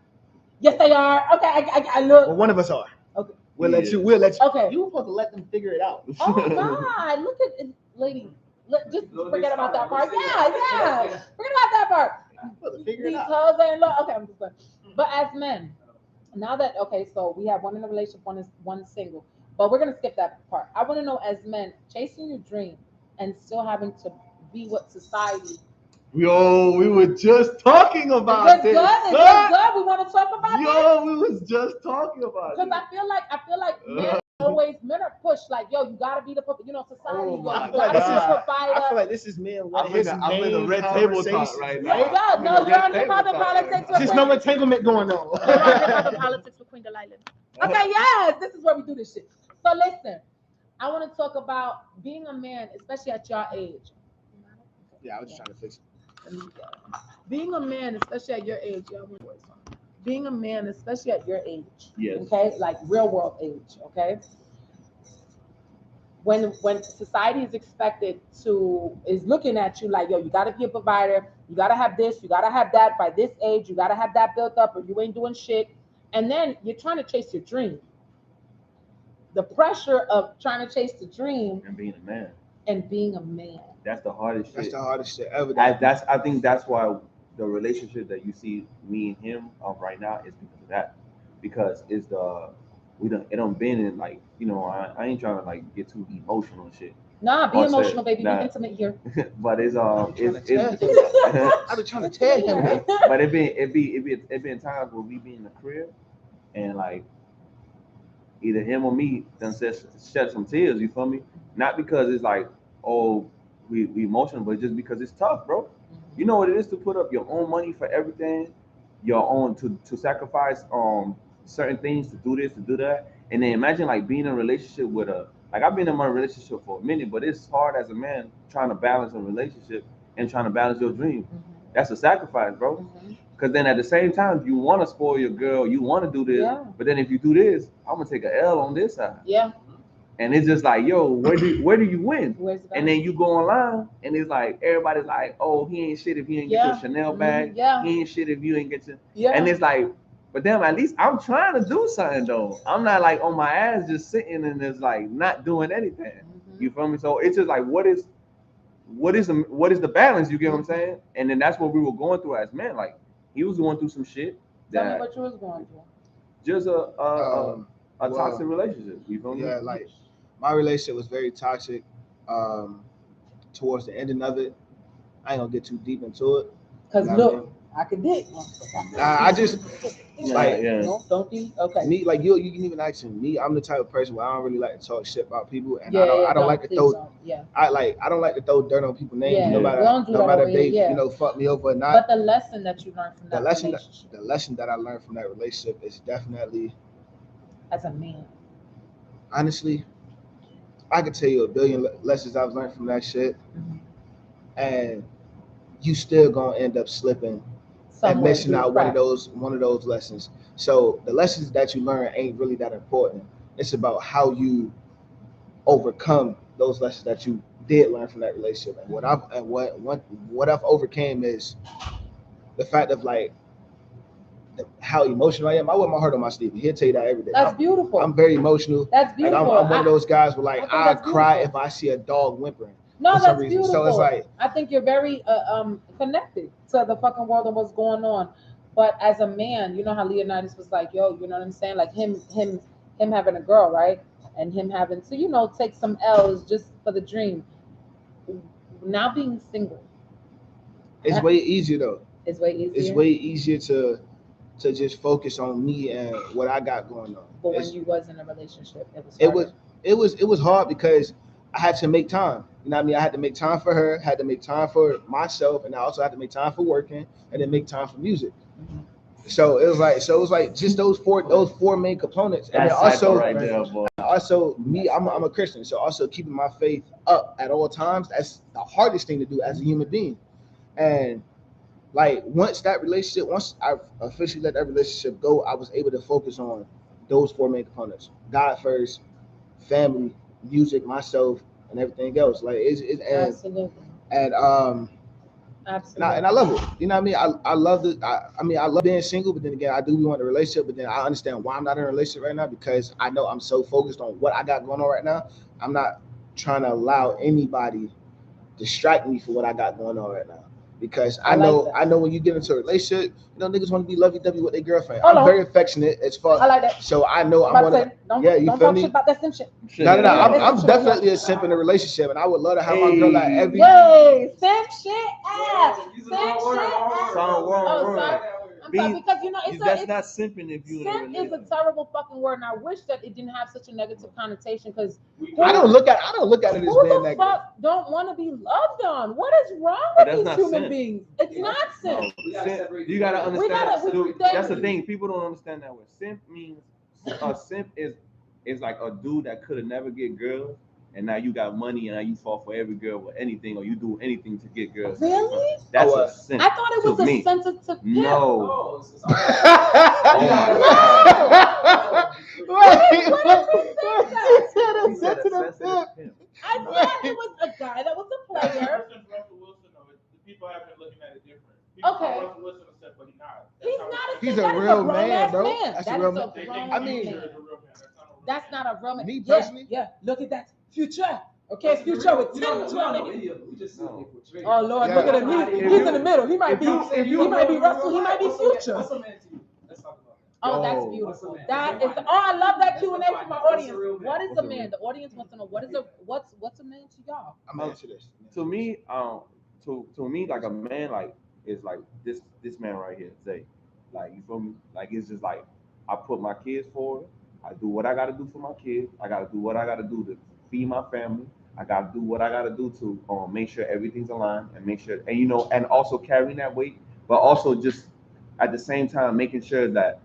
Yes, they are. Okay, I look. Well, one of us are. Okay. We'll let you. Okay. You're supposed to let them figure it out. Oh God, look at it, ladies. Just forget about that part. Yeah. Forget about that part. These hoes ain't look. Okay, I'm just going. But as men, now that so we have one in a relationship, one single. But we're gonna skip that part. I want to know, as men, chasing your dream and still having to be what society. Yo, we were just talking about this. Good. We want to talk about this. Yo, we was just talking about it. Because I feel like men are pushed like, yo, you gotta be the society. You gotta be the provider. I feel like this is men. I'm in the red table talk right now. No, you're on hip-hop politics. There's no entanglement going on. Hip-hop politics with Queen Delilah. Okay, yes, this is where we do this shit. So listen, I want to talk about being a man, especially at your age. Yeah, I was just trying to fix it. Being a man, especially at your age, being a man, especially at your age, yes. Okay, like real world age, okay. When society is looking at you like, yo, you gotta be a provider, you gotta have this, you gotta have that by this age, you gotta have that built up, or you ain't doing shit, and then you're trying to chase your dream. The pressure of trying to chase the dream and being a man. That's the hardest shit. That's the hardest shit ever. I think that's why the relationship that you see me and him of right now is because of that. Because it don't been in like, I ain't trying to like get too emotional and shit. Nah, be emotional, baby. Be intimate here. But it's I've been trying to tell him. But it been times where we be in the crib and like either him or me done shed some tears, you feel me? Not because it's like, oh, we emotional, but just because it's tough, bro. You know what it is to put up your own money for everything, your own to sacrifice certain things, to do this, to do that. And then imagine like being in a relationship with I've been in my relationship for a minute, but it's hard as a man trying to balance a relationship and trying to balance your dream. That's a sacrifice, bro. Because then at the same time, you want to spoil your girl, you want to do this, Yeah. but then if you do this, I'm gonna take a L on this side. Yeah. And it's just like, yo, where do you win? Where's the And then you go online, and it's like everybody's like, oh, he ain't shit if he ain't get your Chanel bag. Yeah. He ain't shit if you ain't get your. Yeah. And it's like, but damn, at least I'm trying to do something though. I'm not like on my ass just sitting and it's like not doing anything. You feel me? So it's just like, what is the balance? You get what I'm saying? And then that's what we were going through as men. Like he was going through some shit. Tell me what you was going through. Just a well, toxic relationship. You feel me? Yeah, like my relationship was very toxic. Towards the ending of it, I ain't gonna get too deep into it. Cause look, I could dig. I just like no, don't be okay. Me, like you can even ask me. I'm the type of person where I don't really like to talk shit about people, and I don't like to throw. I don't like to throw dirt on people's names, no matter if they fuck me over or not. But the lesson that you learned from that relationship, the lesson that I learned from that relationship is definitely, as a man, honestly, I could tell you a billion lessons I've learned from that shit, and you still gonna end up slipping and missing out one of those lessons. So the lessons that you learn ain't really that important. It's about how you overcome those lessons that you did learn from that relationship. And what I've overcame is the fact of like how emotional I am. I wear my heart on my sleeve. He'll tell you that every day. That's beautiful. I'm very emotional. That's beautiful. Like I'm one of those guys where like I cry if I see a dog whimpering. No, that's beautiful. So it's like, I think you're very connected to the fucking world and what's going on. But as a man, you know how Leonidas was like, yo, you know what I'm saying? Like him having a girl, right? And him having to, take some L's just for the dream. Now being single. It's way easier though. It's way easier. It's way easier to just focus on me and what I got going on. But when you was in a relationship, it was hard because I had to make time. You know what I mean? I had to make time for her, had to make time for myself, and I also had to make time for working and then make time for music. So it was like just those four main components. And then also me, I'm a Christian, so also keeping my faith up at all times. That's the hardest thing to do as a human being. And like once I officially let that relationship go, I was able to focus on those four main components: God first, family, music, myself, and everything else. Like absolutely. And absolutely. And I love it. You know what I mean? I love it. I love being single, but then again, I do want a relationship. But then I understand why I'm not in a relationship right now, because I know I'm so focused on what I got going on right now. I'm not trying to allow anybody distract me for what I got going on right now. Because I know when you get into a relationship, niggas want to be lovey-dovey with their girlfriend. I'm very affectionate as fuck. I like that. So I know I'm gonna. Don't talk shit about that simp shit. No. I'm definitely a simp in a relationship, and I would love to have my girl like every. Yay, simp shit ass. Simp shit ass. Sorry. I'm sorry, because that's not simping if you. Simp is a terrible fucking word, and I wish that it didn't have such a negative connotation. Because I don't look at it as being negative. Who the fuck don't want to be loved on? What is wrong with these human beings? It's not simp. You gotta understand. That's the thing. People don't understand that word. Simp means a simp is like a dude that could have never get girls. And now you got money, and now you fall for every girl with anything, or you do anything to get girls. Really? That's a simp. I thought it was a sensitive pimp. No. I thought it was a guy that was a player. People have been looking at it different. Okay. He's a real man, bro. That's a real man. I mean, that's not a real man. Me personally, yeah. Look at that future. Okay, future with 10 Oh Lord, look at him. He's in the middle. He might be Russell. He might be Future. Oh, that's beautiful. That is. I love that Q&A from my audience. What is a man? The audience wants to know what's a man to y'all. I'm answer this. To me, to me, like a man, like is like this man right here, Zay. Like, you feel me? Like, it's just like I put my kids forward. I do what I got to do for my kids. I got to do what I got to do to feed my family. I got to do what I got to do to make sure everything's aligned and make sure, and also carrying that weight, but also just at the same time making sure that,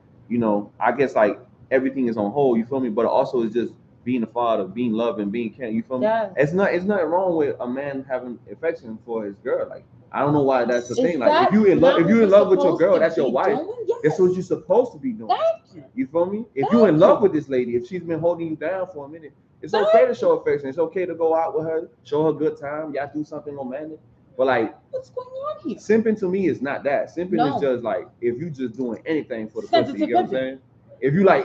I guess like everything is on hold, you feel me? But also it's just being a father, being loving, being caring, you feel me? Yes. It's nothing wrong with a man having affection for his girl. Like, I don't know why that's the Is thing. Like that if you in not love, if what you in you're love with your supposed girl, to that's your be wife. doing? Yes. That's what you're supposed to be doing. Thank you. You feel me? If Thank you in love you. with this lady, if she's been holding you down for a minute, it's Thank okay to show affection. It's okay to go out with her, show her a good time. Y'all do something romantic. But like What's going on here? simping to me is not that. Simping No. is just like if you just doing anything for the pussy. You Sensitive get what I'm pimping. saying?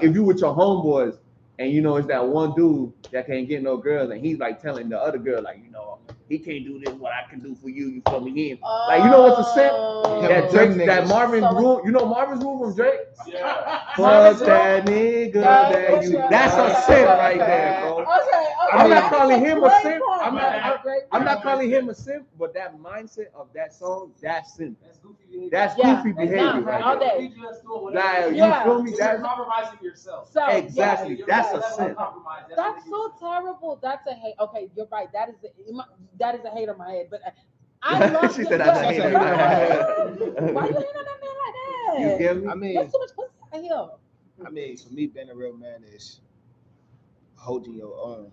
If you with your homeboys and you know it's that one dude that can't get no girls and he's like telling the other girl like, you know, he can't do this, what I can do for you. You feel me? He ain't- like, you know what's a simp? Oh. That Drake, Them that niggas. Marvin So- Room, you know Marvin's Room from Drake? Yeah. Fuck that nigga that you. That's a simp right there, bro. Okay. I'm not That is calling a him a great simp. point. I'm That is not. a great I'm point. not calling him a simp, but that mindset of that song, that's simp. That's goofy behavior. That's Yeah, goofy nah, behavior right all there. day. You just doing Like, whatever. you Yeah. feel me? You're That's compromising yourself. So, exactly. You're That's a that's sin. compromise. That's so terrible. That's a hate. Okay, you're right. That is a hate on my head. But I love. She said that's a hater. Why you hating on that man like that? You get me? I mean, That's too much pussy out here. for me, being a real man is holding your own.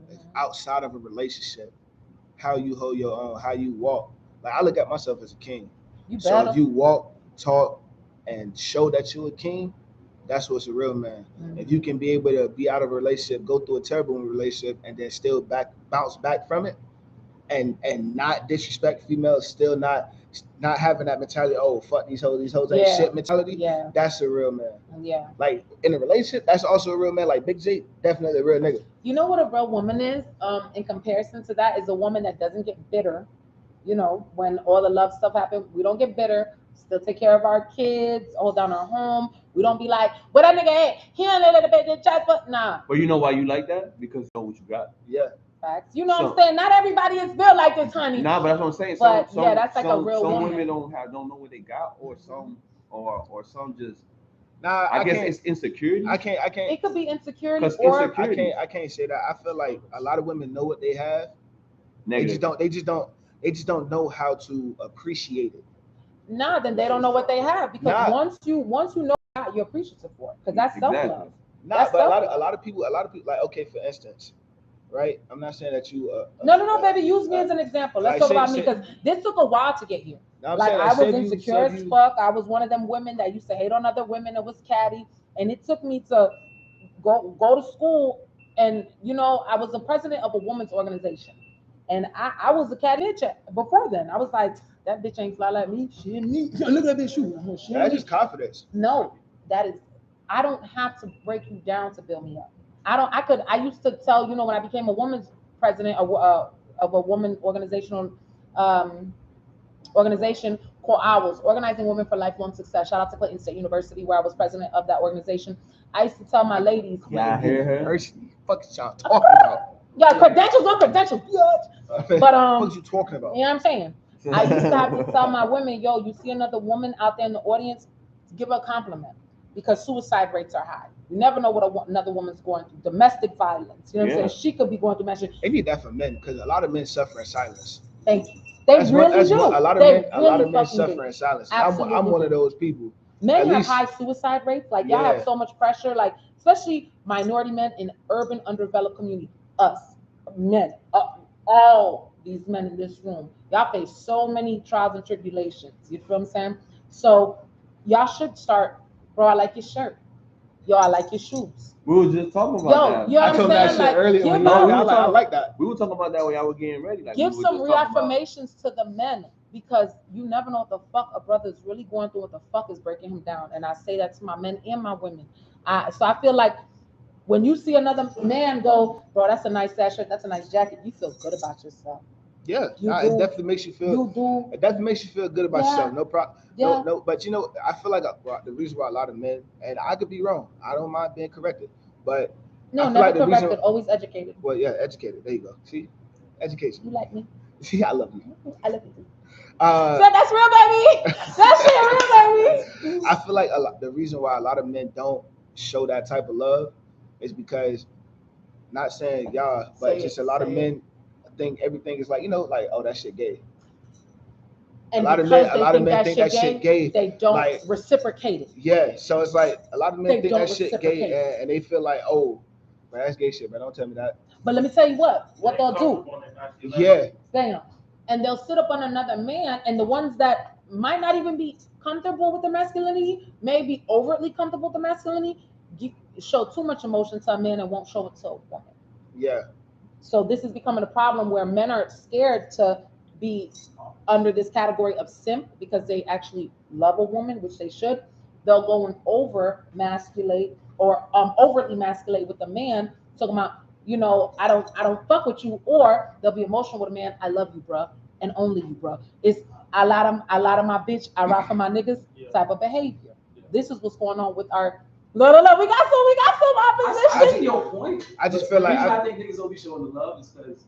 It's outside of a relationship, how you hold your own, how you walk. Like I look at myself as a king. You So better. if you walk, talk, and show that you're a king, that's what's a real man. If you can be able to be out of a relationship, go through a terrible relationship, and then still bounce back from it, and not disrespect females, still not having that mentality, oh fuck these hoes ain't Yeah. shit mentality. Yeah. That's a real man. Yeah. Like in a relationship, that's also a real man. Like Big J, definitely a real nigga. You know what a real woman is? In comparison to that, is a woman that doesn't get bitter. You know, when all the love stuff happens, we don't get bitter. Still take care of our kids, hold down our home. We don't be like, "What that nigga at? He ain't let the chat, but nah." But you know why you like that? Because you know what you got. Yeah. Facts. You know what I'm saying? Not everybody is built like this, honey. Nah, but that's what I'm saying. But, yeah, that's like a some, real some woman. women don't know what they got, or some just. Nah, I guess it's insecurity. I can't. It could be insecurity, 'Cause or insecurity. I can't say that. I feel like a lot of women know what they have. Negative. They just don't know how to appreciate it. nah. Then they don't know what they have, because Nah. once you know that, you're appreciative for it, because that's self love. Nah, That's but a self-love. lot of people like, okay, for instance, right? I'm not saying that you No, baby. Use me as an example. Let's like, talk about say- me, because this took a while to get here. Now, I'm Like saying, I was say if you- insecure say if as you- fuck. I was one of them women that used to hate on other women. It was catty, and it took me to go to school. And I was the president of a women's organization, and I was a cat bitch before then. I was like, that bitch ain't fly like me. She ain't me. Look at that bitch shoe. She ain't That's me. just confidence. No, that is. I don't have to break you down to build me up. I used to tell, when I became a women's president of a woman organization called OWLS, Organizing Women for Lifelong Success. Shout out to Clayton State University, where I was president of that organization. I used to tell my ladies, Yeah, I hear her. University, fuck y'all talking about. yeah, credentials on credentials, bitch. But what you talking about? you know what I'm saying? I used to have to tell my women, yo, you see another woman out there in the audience, give her a compliment, because suicide rates are high. You never know what another woman's going through. Domestic violence, you know what I'm Yeah. saying? She could be going through mention. They need that for men, because a lot of men suffer in silence. Thank you. They That's really do. A lot of They men, really fucking suffer do. in silence. Absolutely I'm one do. of those people. Men At have least- high suicide rates. Like y'all Yeah. have so much pressure. Like especially minority men in urban underdeveloped community. Us men, all these men in this room, y'all face so many trials and tribulations. You feel what I'm saying? So y'all should start. Bro, I like your shirt. Yo, I like your shoes. We were just talking about Yo, that. you know I what told I'm that saying? shit Like, earlier give when No, them- we I were talking like that. We were talking about that when y'all were getting ready. Like, give we were some just talking about- reaffirmations to the men, because you never know what the fuck a brother is really going through, what the fuck is breaking him down. And I say that to my men and my women. So I feel like when you see another man go, bro, that's a nice ass shirt, that's a nice jacket, you feel good about yourself. Yeah, You it do. definitely makes you feel. You do. It definitely makes you feel good about Yeah. yourself. No problem. Yeah. No. But I feel like the reason why a lot of men, and I could be wrong. I don't mind being corrected, but No, I feel never like the corrected, reason- always educated. well, yeah, educated. There you go. See, education. You like me? See, I love you. I love you too. Uh, So that's real, baby. That's real, baby. I feel like the reason why a lot of men don't show that type of love is because, not saying y'all, but Say just it, a lot of say men think everything is like, like, oh, that shit gay. And a lot of because men they think that shit gay. they don't like- reciprocate it. Yeah, so it's like a lot of men They think don't that shit reciprocate. gay, and they feel like, oh, man, that's gay shit, man. Don't tell me that. But let me tell you what they'll do. Yeah, Damn. and they'll sit up on another man, and the ones that might not even be comfortable with the masculinity, maybe overtly comfortable with the masculinity, show too much emotion to a man and won't show it to a woman. Yeah. So this is becoming a problem where men are scared to be under this category of simp because they actually love a woman, which they should. They'll go and over masculate or overtly masculate with a man, talking about, I don't fuck with you, or they'll be emotional with a man. I love you, bruh, and only you, bruh. It's a lot of my bitch, I rock for my niggas type of behavior. This is what's going on with our. No, we got some opposition. I see your point. I just feel like I think niggas don't be showing the love is because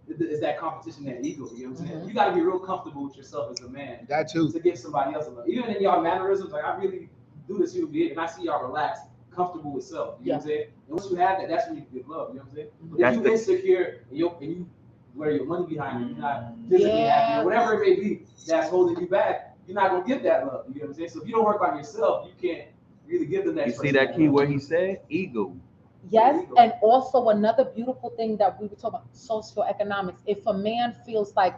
it's that competition, that ego. You know what I'm saying? You got to be real comfortable with yourself as a man. That too. To give somebody else a love. Even in y'all mannerisms, like I really do this human being, and I see y'all relaxed, comfortable with self. You know what I'm saying? And once you have that, that's when you give love. You know what I'm saying? But if you insecure and you wear your money behind you, you're not physically happy, or whatever it may be that's holding you back, you're not gonna get that love. You know what I'm saying? So if you don't work on yourself, you can't really give them that. You see that key where he said ego. Yes, and also another beautiful thing that we were talking about, socioeconomics. If a man feels like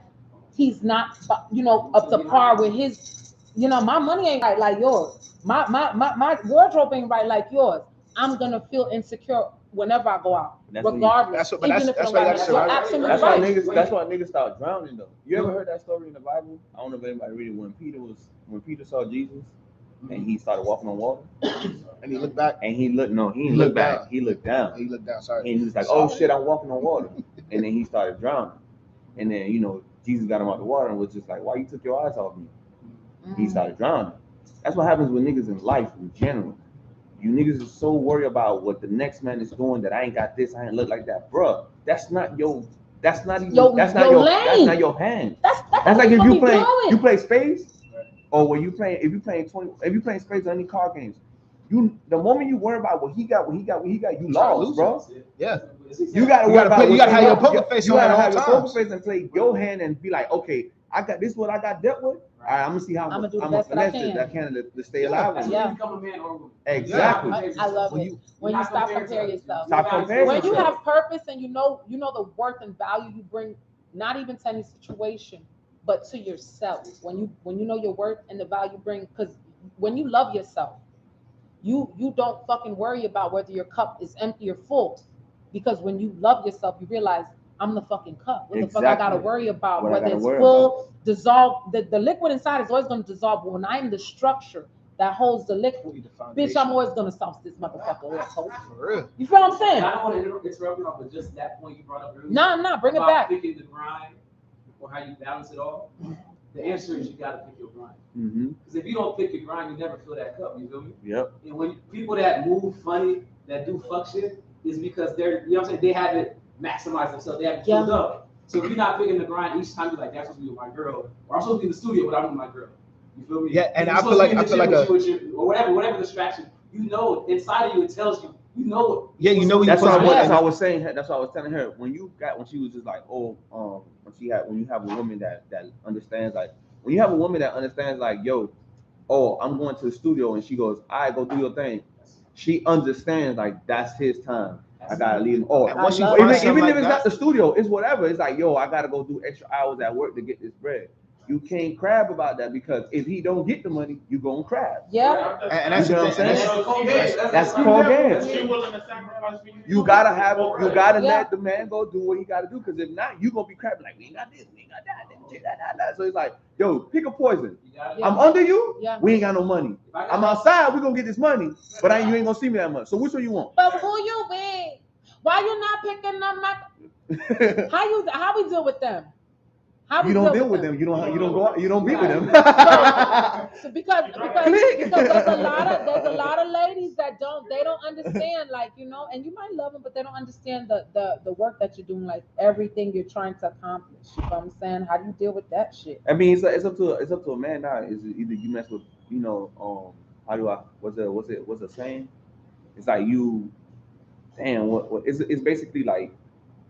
he's not, up to par with his, my money ain't right like yours. My wardrobe ain't right like yours. I'm gonna feel insecure whenever I go out, regardless. That's why niggas start drowning though. You ever heard that story in the Bible? I don't know if anybody read it. When Peter saw Jesus and he started walking on water, and he looked back, and he didn't look back. He looked down. He looked down. Sorry. And he was like, "Oh shit, I'm walking on water," and then he started drowning. And then Jesus got him out the water and was just like, "Why you took your eyes off me?" He started drowning. That's what happens with niggas in life in general. You niggas are so worried about what the next man is doing that I ain't got this, I ain't look like that, bruh. That's not your hand. That's like if you play spades, or when you playing spades on any card games. The moment you worry about what he got, you lost, bro. Yeah. You gotta have your poker face on at all times. You gotta have your poker face and play your hand and be like, okay, I got this. What I got dealt with. All right, I'm gonna see how I'm gonna finesse that can to stay alive. Yeah. Become a man or a woman. Exactly. I love it. When you stop comparing yourself. When you have purpose and you know the worth and value you bring, not even to any situation, but to yourself. When you know your worth and the value you bring, because when you love yourself, you don't fucking worry about whether your cup is empty or full, because when you love yourself, you realize I'm the fucking cup. What the fuck I gotta worry about? Whether it's full, dissolve, the liquid inside is always gonna dissolve. But when I'm the structure that holds the liquid, bitch, I'm always gonna sauce this motherfucker up. For real. You feel what I'm saying? I don't want to interrupt you, but just that point you brought up earlier. No, bring it back. Picking the grind or how you balance it all. The answer is you gotta pick your grind. Because if you don't pick your grind, you never fill that cup. You feel me? Yep. And when people that move funny, that do fuck shit, is because they're, you know what I'm saying, they haven't maximized themselves. They haven't filled up. So if you're not picking the grind each time, you're like, that's supposed to be with my girl, or I'm supposed to be in the studio, but I'm with my girl. You feel me? Yeah, and I feel like or whatever distraction. Inside of you, it tells you. Yeah, you know. That's what I was saying. That's what I was telling her. When she was just like, when you have a woman that understands, like, when you have a woman that understands, like, yo, I'm going to the studio, and she goes, all right, go do your thing. She understands, like, that's his time. I gotta leave him. Even if it's not the studio, it's whatever. It's like, yo, I gotta go do extra hours at work to get this bread. You can't crab about that, because if he don't get the money, you gonna crab. Yeah. And that's what I'm saying. That's called games. You gotta let the man go do what he gotta do, because if not, you gonna be crabbing like, we ain't got this, we ain't got that. So it's like, yo, pick a poison. I'm under you, we ain't got no money. I'm outside, we gonna get this money, but you ain't gonna see me that much. So which one you want? But who you with? Why you not picking them? How we deal with them? You don't deal with them. You don't go out. You don't be with them. So because there's a lot of ladies that don't understand, like, and you might love them, but they don't understand the work that you're doing, like everything you're trying to accomplish. You know what I'm saying? How do you deal with that shit? I mean, it's up to a man now. Is either you mess with, what's the saying? It's like it's basically like,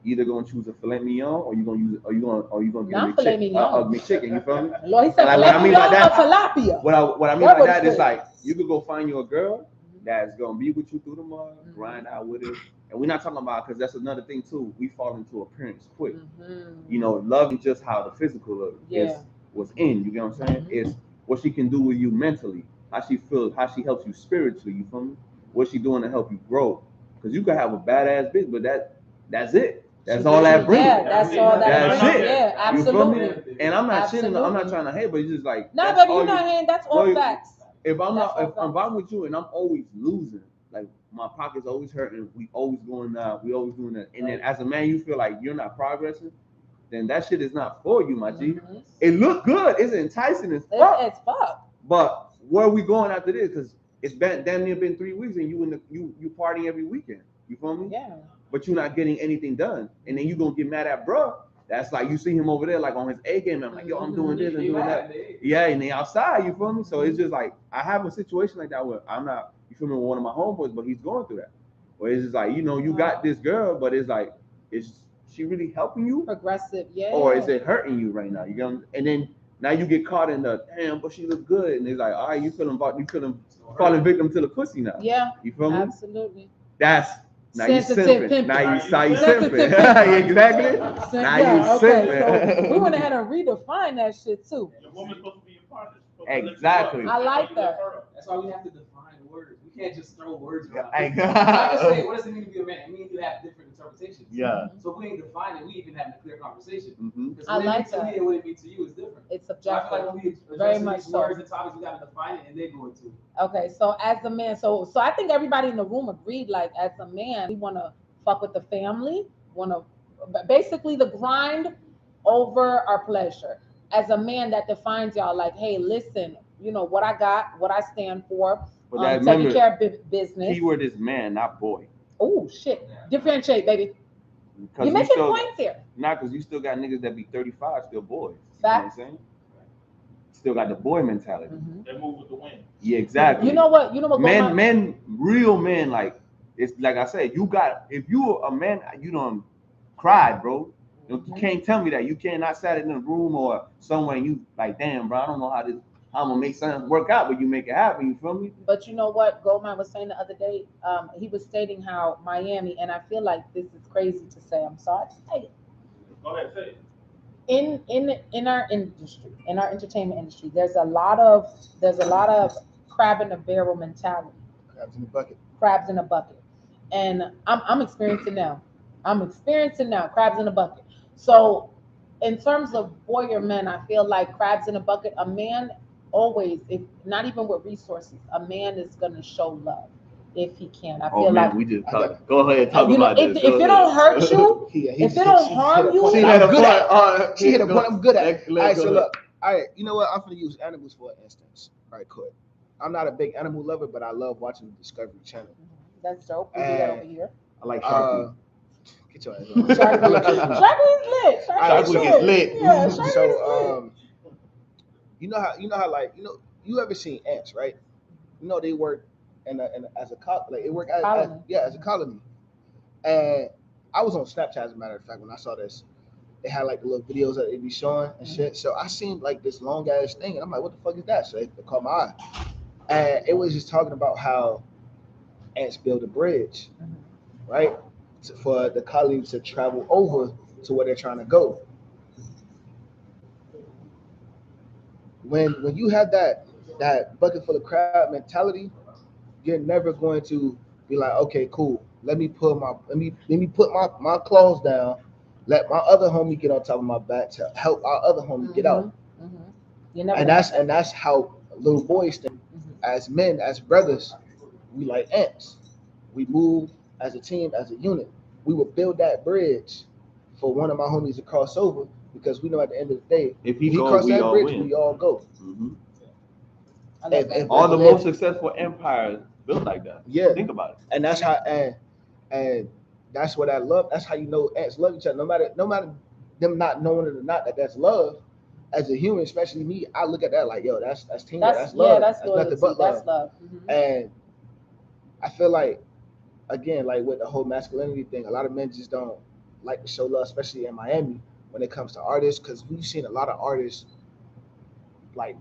either gonna choose a filet mignon, or you gonna get a McChicken. You feel me? Lord, he said what I mean by that, tilapia. what I mean by that is like, you could go find you a girl, that's gonna be with you through the mud, grind out with it. And we're not talking about, because that's another thing too. We fall into appearance quick. You know, love is just how the physical look is what's in. You get what I'm saying? It's what she can do with you mentally, how she feels, how she helps you spiritually. You feel me? What she doing to help you grow? Because you can have a badass bitch, but that's it. That's all that brings. Yeah, that's all that brings. it. Yeah, absolutely. You feel me? And I'm not shitting. I'm not trying to hate, but it's just like no, baby, you're not hating. That's all facts. If I'm with you and I'm always losing, like my pocket's always hurting, we always going down, we always doing that, and then as a man you feel like you're not progressing, then that shit is not for you, my G. It look good, it's enticing as fuck. It's fuck. But where are we going after this? Because it's been damn near been 3 weeks and you party every weekend. You feel me? Yeah. But you're not getting anything done, and then you gonna get mad at bruh. That's like you see him over there like on his A game. I'm like, yo, I'm doing this and doing that. Yeah, and they outside, you feel me? So it's just like I have a situation like that where I'm not, you feel me, with one of my homeboys, but he's going through that. Where it's just like, you know, you got this girl, but it's like, is she really helping you? Progressive, yeah. Or is it hurting you right now? You know, and then now you get caught in the damn, but she looks good, and it's like, all right, you feeling falling victim to the pussy now. Yeah, you feel me? Absolutely. That's now you simping. Now you simping. Exactly. Now you simping. So we went ahead and redefined that shit too. The woman's supposed to be your partner. Exactly. I like that. That's why we have to define words. We can't just throw words around. I say, what does it mean to be a man? It means you have different interpretations. Yeah. So if we ain't defining, we even having a clear conversation. Because I like that. And what it means to you is different. It's subjective. So like very much so. Words and topics, we got to define it, and they go into. Okay, so as a man, so I think everybody in the room agreed. Like as a man, we want to fuck with the family, want to basically the grind over our pleasure. As a man, that defines y'all. Like, hey, listen, you know what I got, what I stand for. Taking care of business. Keyword is man, not boy. Oh shit! Differentiate, baby. You're making points here. Not because you still got niggas that be 35 still boys. Facts. You know what I'm saying? Still got the boy mentality. They move with the wind. Yeah, exactly. You know what? Men, real men, like it's like I said. If you a man, you don't cry, bro. You can't tell me that. You cannot sat in a room or somewhere and you like, damn, bro. I don't know how I'm gonna make something work out, but you make it happen. You feel me? But you know what GoldMind was saying the other day? He was stating how Miami, and I feel like this is crazy to say. I'm sorry to say it. Go ahead, say it. In our industry, in our entertainment industry, there's a lot of crab in a barrel mentality. Crabs in a bucket. And I'm experiencing now. Crabs in a bucket. So in terms of boy or men, I feel like crabs in a bucket, a man always, if not even with resources, a man is gonna show love if he can. I feel like we just talk. Go ahead and talk about this. If it don't hurt you, if it don't harm you, she hit a point. I'm good at. All right, so look. All right, you know what? I'm gonna use animals for instance. All right, cool. I'm not a big animal lover, but I love watching the Discovery Channel. That's dope. We do that over here. I like Sharky. Get your ass on. Sharky's lit. Yeah, so you know how like you ever seen ants, right? You know they work as a colony. And I was on Snapchat as a matter of fact when I saw this. They had like the little videos that they be showing and shit. So I seen like this long ass thing and I'm like, what the fuck is that? So it caught my eye. And it was just talking about how ants build a bridge, right? For the colony to travel over to where they're trying to go. When you have that bucket full of crab mentality, you're never going to be like, okay, cool. Let me put my claws down. Let my other homie get on top of my back to help our other homie get out. And that's how little boys think. As men, as brothers, we like ants. We move as a team, as a unit. We will build that bridge for one of my homies to cross over because we know at the end of the day, if he crosses that bridge, we all go. All the most successful empires built like that. Yeah, think about it. And that's how, and that's what I love. That's how you know ants love each other. No matter them not knowing it or not, that's love. As a human, especially me, I look at that like, yo, that's teamwork. That's love. Yeah, that's nothing but love. That's love. And I feel like, again, like with the whole masculinity thing, a lot of men just don't like to show love, especially in Miami when it comes to artists, because we've seen a lot of artists like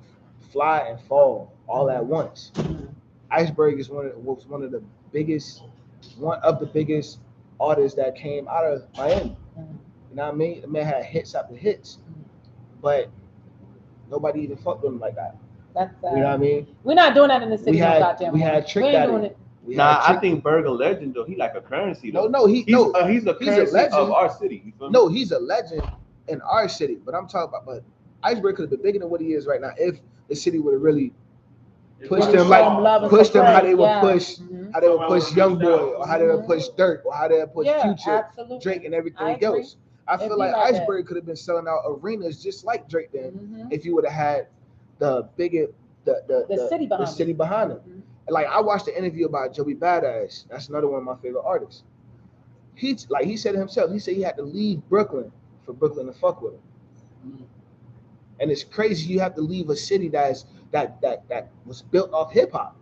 fly and fall all at once. Iceberg is was one of the biggest artists that came out of Miami. You know what I mean? The man had hits after hits, but nobody even fucked with him like that. That's You know what I mean? We're not doing that in the city. We had goddamn we more. had Trick We ain't Daddy. doing it. Nah, I think Berg a legend though. He like a currency though. No, he's a currency legend of our city. You feel me? No, he's a legend in our city. But I'm talking about, but Iceberg could have been bigger than what he is right now if the city would have really pushed him like pushed him how they would push how they would push Young Boy or how they would push Dirk or how they would push Future, absolutely. Drake and everything agree. else. I feel like Iceberg could have been selling out arenas just like Drake did if he would have had the bigger the city behind him. Like I watched the interview about Joey Badass. That's another one of my favorite artists. He said it himself. He said he had to leave Brooklyn for Brooklyn to fuck with him. And it's crazy. You have to leave a city that was built off hip hop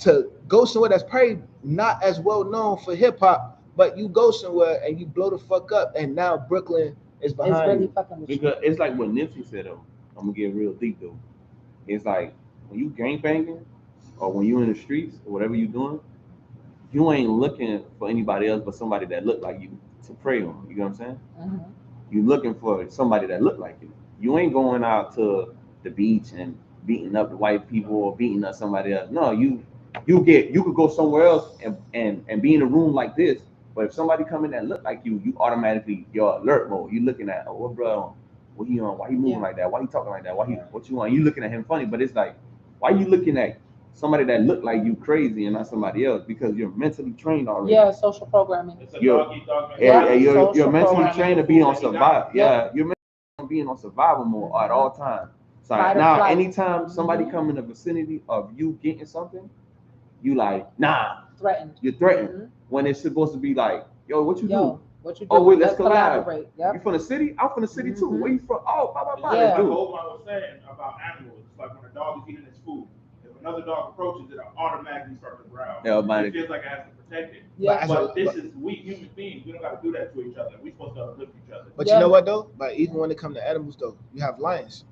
to go somewhere that's probably not as well known for hip hop, but you go somewhere and you blow the fuck up, and now Brooklyn is behind really you. Because it's like what Nipsey said though. I'm gonna get real deep though. It's like when you gangbanging or when you in the streets or whatever you doing, you ain't looking for anybody else but somebody that look like you to prey on. You know what I'm saying? You looking for somebody that look like you. You ain't going out to the beach and beating up the white people or beating up somebody else. No, you could go somewhere else and be in a room like this. But if somebody come in that look like you automatically your alert mode. You looking at what bro, what he on? Why he moving like that? Why he talking like that? What you want? You looking at him funny, but it's like why you looking at somebody that look like you crazy and not somebody else because you're mentally trained already. Yeah, social programming. It's a dog you're mentally trained to be on survival. Yeah, you're mentally being on survival mode at all times. So now, anytime somebody come in the vicinity of you getting something, you like, nah, threatened. You're threatened when it's supposed to be like, yo, what you do? What you do? Oh wait, let's collab. Yep. You from the city? I'm from the city too. Where you from? Oh, blah blah blah. Yeah. Let's Like do it. GoldMind was saying about animals, it's like when a dog is eating its food. If another dog approaches it, automatically starts to growl. Yeah, it feels like it has to protect it. Yeah. But we human beings, we don't got to do that to each other. We're supposed to uplift each other. But you know what though? But even when it comes to animals though, you have lions.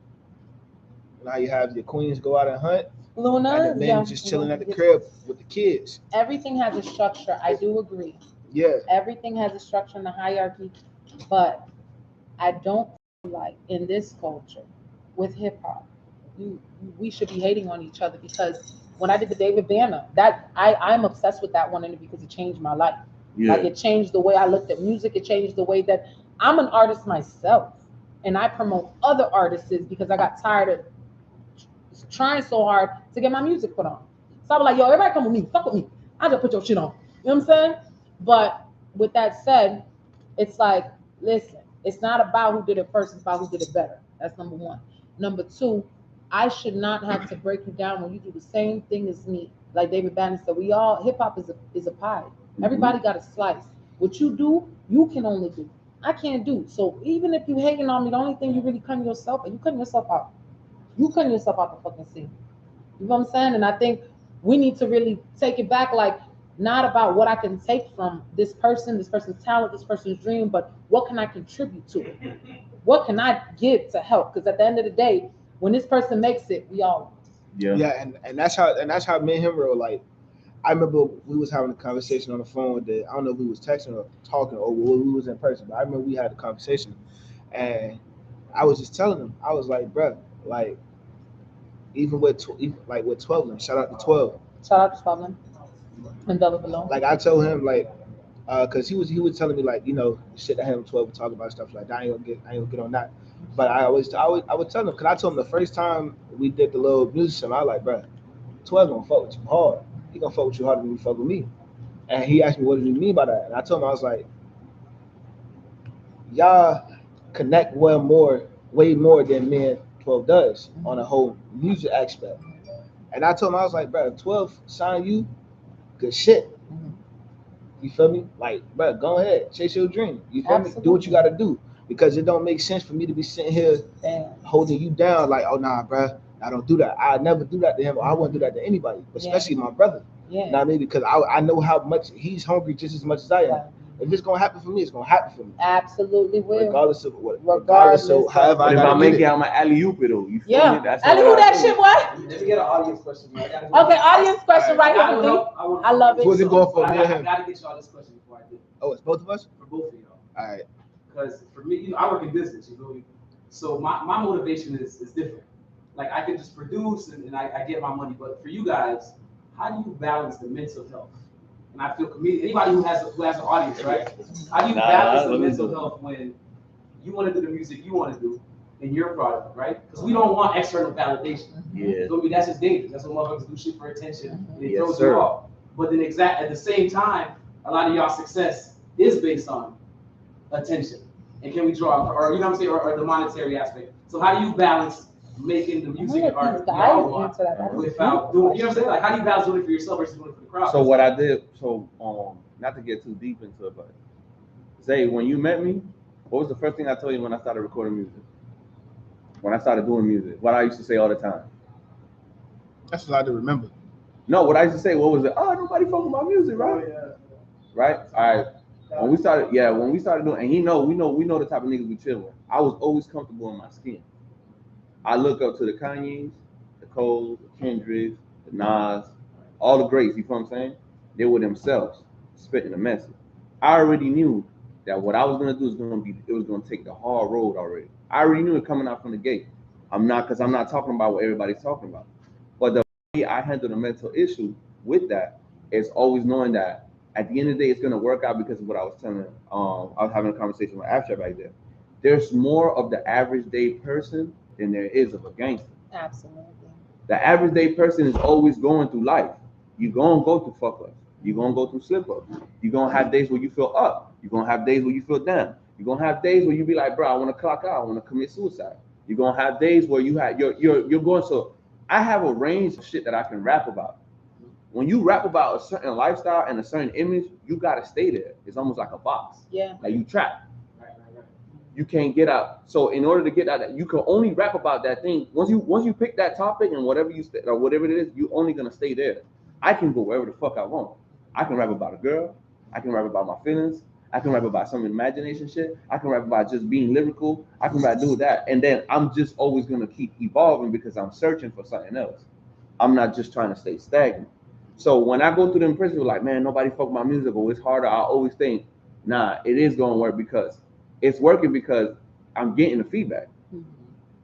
Now you have your queens go out and hunt. Luna, and the men just chilling at the crib with the kids. Everything has a structure. I do agree. Yeah. Everything has a structure and a hierarchy, but I don't feel like in this culture with hip hop, we should be hating on each other because when I did the David Banner, that I'm obsessed with that one because it changed my life. Yeah. Like it changed the way I looked at music. It changed the way that I'm an artist myself, and I promote other artists because I got tired of trying so hard to get my music put on. So I was like, yo, everybody come with me, fuck with me. I just put your shit on. You know what I'm saying? But with that said, it's like, listen, it's not about who did it first, it's about who did it better. That's number one. Number two, I should not have to break you down when you do the same thing as me. Like David Banner said, hip hop is a pie. Everybody got a slice. What you do, you can only do. I can't do. So even if you hating on me, the only thing you really cutting yourself, and you cutting yourself out. You cutting yourself out the fucking scene. You know what I'm saying? And I think we need to really take it back, like not about what I can take from this person's talent, this person's dream, but what can I contribute to it? What can I give to help? Because at the end of the day, when this person makes it, we all Yeah, and that's how me and him were like. I remember we was having a conversation on the phone with I don't know if we was texting or talking or we was in person, but I remember we had a conversation and I was just telling him, I was like, bro, like even with 12, shout out to 12. Shout out to 12 and Double Below. Like I told him like because he was telling me like, you know, shit that him and 12 would talk about stuff like that. I ain't gonna get on that. But I would tell him, because I told him the first time we did the little music show, I was like, bro, 12 gonna fuck with you hard. He gonna fuck with you harder than you fuck with me. And he asked me, what did you mean by that? And I told him, I was like, y'all connect way more than me and 12 does on a whole music aspect. And I told him, I was like, bro, if 12 sign you, good shit. You feel me? Like, bro, go ahead, chase your dream. You feel me? Do what you gotta do. Because it don't make sense for me to be sitting here holding you down like, oh nah, bro, I don't do that. I never do that to him, or I wouldn't do that to anybody, especially my brother. Yeah. You know what I mean? Because I know how much he's hungry just as much as I am. If it's gonna happen for me, it's gonna happen for me. Absolutely will. Regardless of what. Regardless So of- however But I if I gotta make get it, it. I'm an alley-oop it though. You feel Yeah. me? That's Ellie, how who I that do shit, it. boy? Let me get an audience question. Man. Okay, audience question right I here, don't D. know. I love it. Who's it going for? I Me or him? gotta get y'all this question before I do. Oh, it's both of us. For both of y'all. All right. Because for me, I work in business, you feel me? So my motivation is different. Like I can just produce and I get my money, but for you guys, how do you balance the mental health? And I feel anybody who has an audience, right? How do you balance the mental health when you want to do the music you want to do in your product, right? Because we don't want external validation. Yeah. So that's just dangerous. That's what motherfuckers do, shit for attention, and it Yes, throws sir. you off. But then at the same time, a lot of y'all success is based on attention. And can we draw, or you know what I'm saying, or the monetary aspect. So how do you balance making the music and art y'all want without doing, you know what I'm saying? Like how do you balance doing it for yourself versus doing it for the crowd? So what I did, not to get too deep into it, but Zay, when you met me, what was the first thing I told you when I started recording music? When I started doing music, what I used to say all the time. That's what I do remember. No, what I used to say, what was it? Oh, nobody fucking about music, right? Right? All right. When we started doing, and we know the type of niggas we chill with. I was always comfortable in my skin. I look up to the Kanye's, the Coles, the Kendricks, the Nas, all the greats, you feel what I'm saying? They were themselves spitting a message. I already knew that what I was gonna do was gonna take the hard road already. I already knew it coming out from the gate. I'm not talking about what everybody's talking about. But the way I handle the mental issue with that is always knowing that at the end of the day, it's gonna work out because of what I was telling. I was having a conversation with Abstract back there. There's more of the average day person than there is of a gangster. Absolutely. The average day person is always going through life. You're gonna go through fuck ups. You're gonna go through slip ups. You're gonna have days where you feel up. You're gonna have days where you feel down. You're gonna have days where you be like, bro, I want to clock out. I want to commit suicide. You're gonna have days where you're going. So I have a range of shit that I can rap about. When you rap about a certain lifestyle and a certain image, you gotta stay there. It's almost like a box. Yeah. Like you trapped. You can't get out. So in order to get out, you can only rap about that thing. Once you pick that topic and whatever it is, you're only gonna stay there. I can go wherever the fuck I want. I can rap about a girl. I can rap about my feelings. I can rap about some imagination shit. I can rap about just being lyrical. I can rap do that. And then I'm just always gonna keep evolving because I'm searching for something else. I'm not just trying to stay stagnant. So when I go through the impressions, like, man, nobody fuck my music, or it's harder, I always think, nah, it is gonna work because it's working because I'm getting the feedback. Mm-hmm.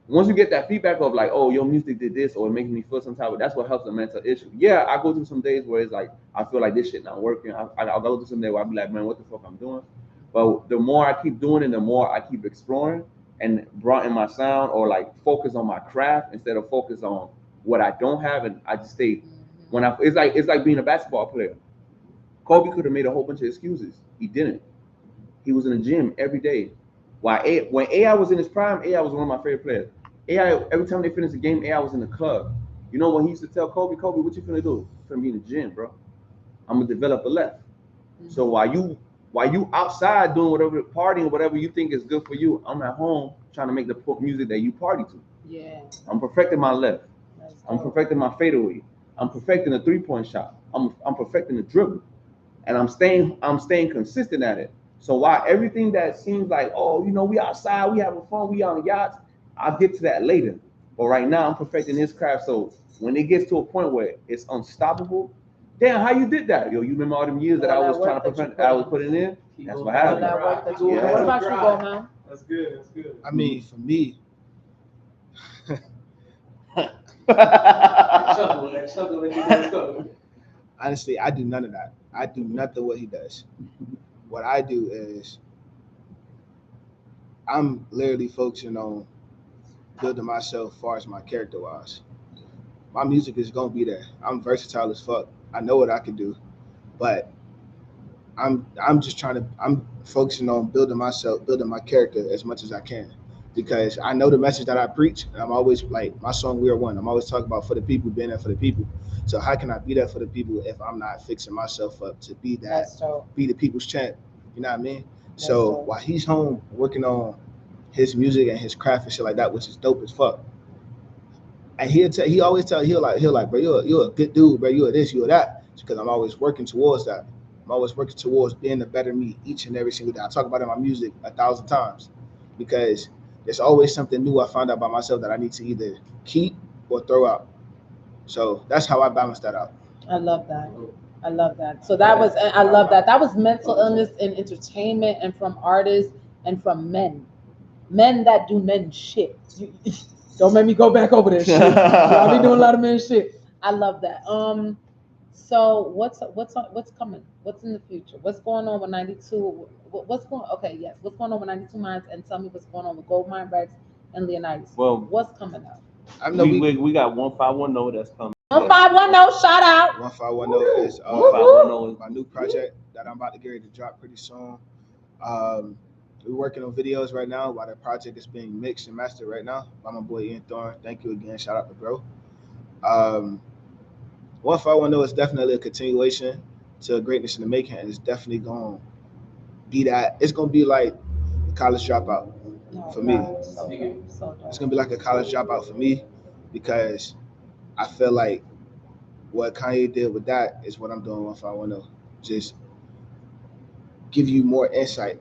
Once you get that feedback of like, oh, your music did this, or it makes me feel some type of, that's what helps the mental issue. Yeah, I go through some days where it's like, I feel like this shit not working. I'll go through some days where I'll be like, man, what the fuck I'm doing? But the more I keep doing it, the more I keep exploring and broaden my sound, or like focus on my craft instead of focus on what I don't have. And I just stay, it's like being a basketball player. Kobe could have made a whole bunch of excuses. He didn't. He was in the gym every day. When AI was in his prime, AI was one of my favorite players. AI, every time they finished the game, AI was in the club. You know when he used to tell Kobe, what you finna do? I'm finna be in the gym, bro. I'm gonna develop a left. Mm-hmm. So while you outside doing whatever, partying, whatever you think is good for you, I'm at home trying to make the music that you party to. Yeah. I'm perfecting my left. I'm perfecting my fadeaway. I'm perfecting the 3-point shot. I'm perfecting the dribble. And I'm staying consistent at it. So while everything that seems like, oh, you know, we outside, we having fun, we on the yachts, I'll get to that later. But right now I'm perfecting this craft. So when it gets to a point where it's unstoppable, damn, how you did that? Yo, you remember all them years that I was trying to prevent, I was putting in? That's what happened. Yeah. What about you, GoldMind? That's good. That's good. I mean, for me, honestly, I do none of that. I do nothing what he does. What I do is I'm literally focusing on building myself as far as my character wise. My music is gonna be there. I'm versatile as fuck. I know what I can do, but I'm focusing on building my character as much as I can. Because I know the message that I preach, and I'm always like my song "We Are One." I'm always talking about for the people, being there for the people. So how can I be there for the people if I'm not fixing myself up to be that, be the people's champ? You know what I mean? So while he's home working on his music and his craft and shit like that, which is dope as fuck, and he'll like, bro, you're a good dude, bro. You're this, you're that, because I'm always working towards that. I'm always working towards being a better me each and every single day. I talk about it in my music 1,000 times because there's always something new I find out about myself that I need to either keep or throw out. So that's how I balance that out. I love that. I love that. So that was, I love that. That was mental illness in entertainment and from artists and from men. Men that do men shit. Don't make me go back over there shit. I'll be doing a lot of men shit. I love that. So what's coming? What's in the future? What's going on with 92? What's going? Okay, yes. What's going on with 92 Minds? And tell me what's going on with GoldMind Rex and Leonidas. Well, what's coming up? I know we got 1510 that's coming. 1510, shout out. 1510 is 1510 is my new project that I'm about to get ready to drop pretty soon. We're working on videos right now while the project is being mixed and mastered right now by my boy Ian Thorne. Thank you again. Shout out to bro. 1510 is definitely a continuation to greatness in the making, and it's definitely going to be that. It's going to be like a college dropout for me. It's going to be like a college dropout for me because I feel like what Kanye did with that is what I'm doing with 1510. Just give you more insight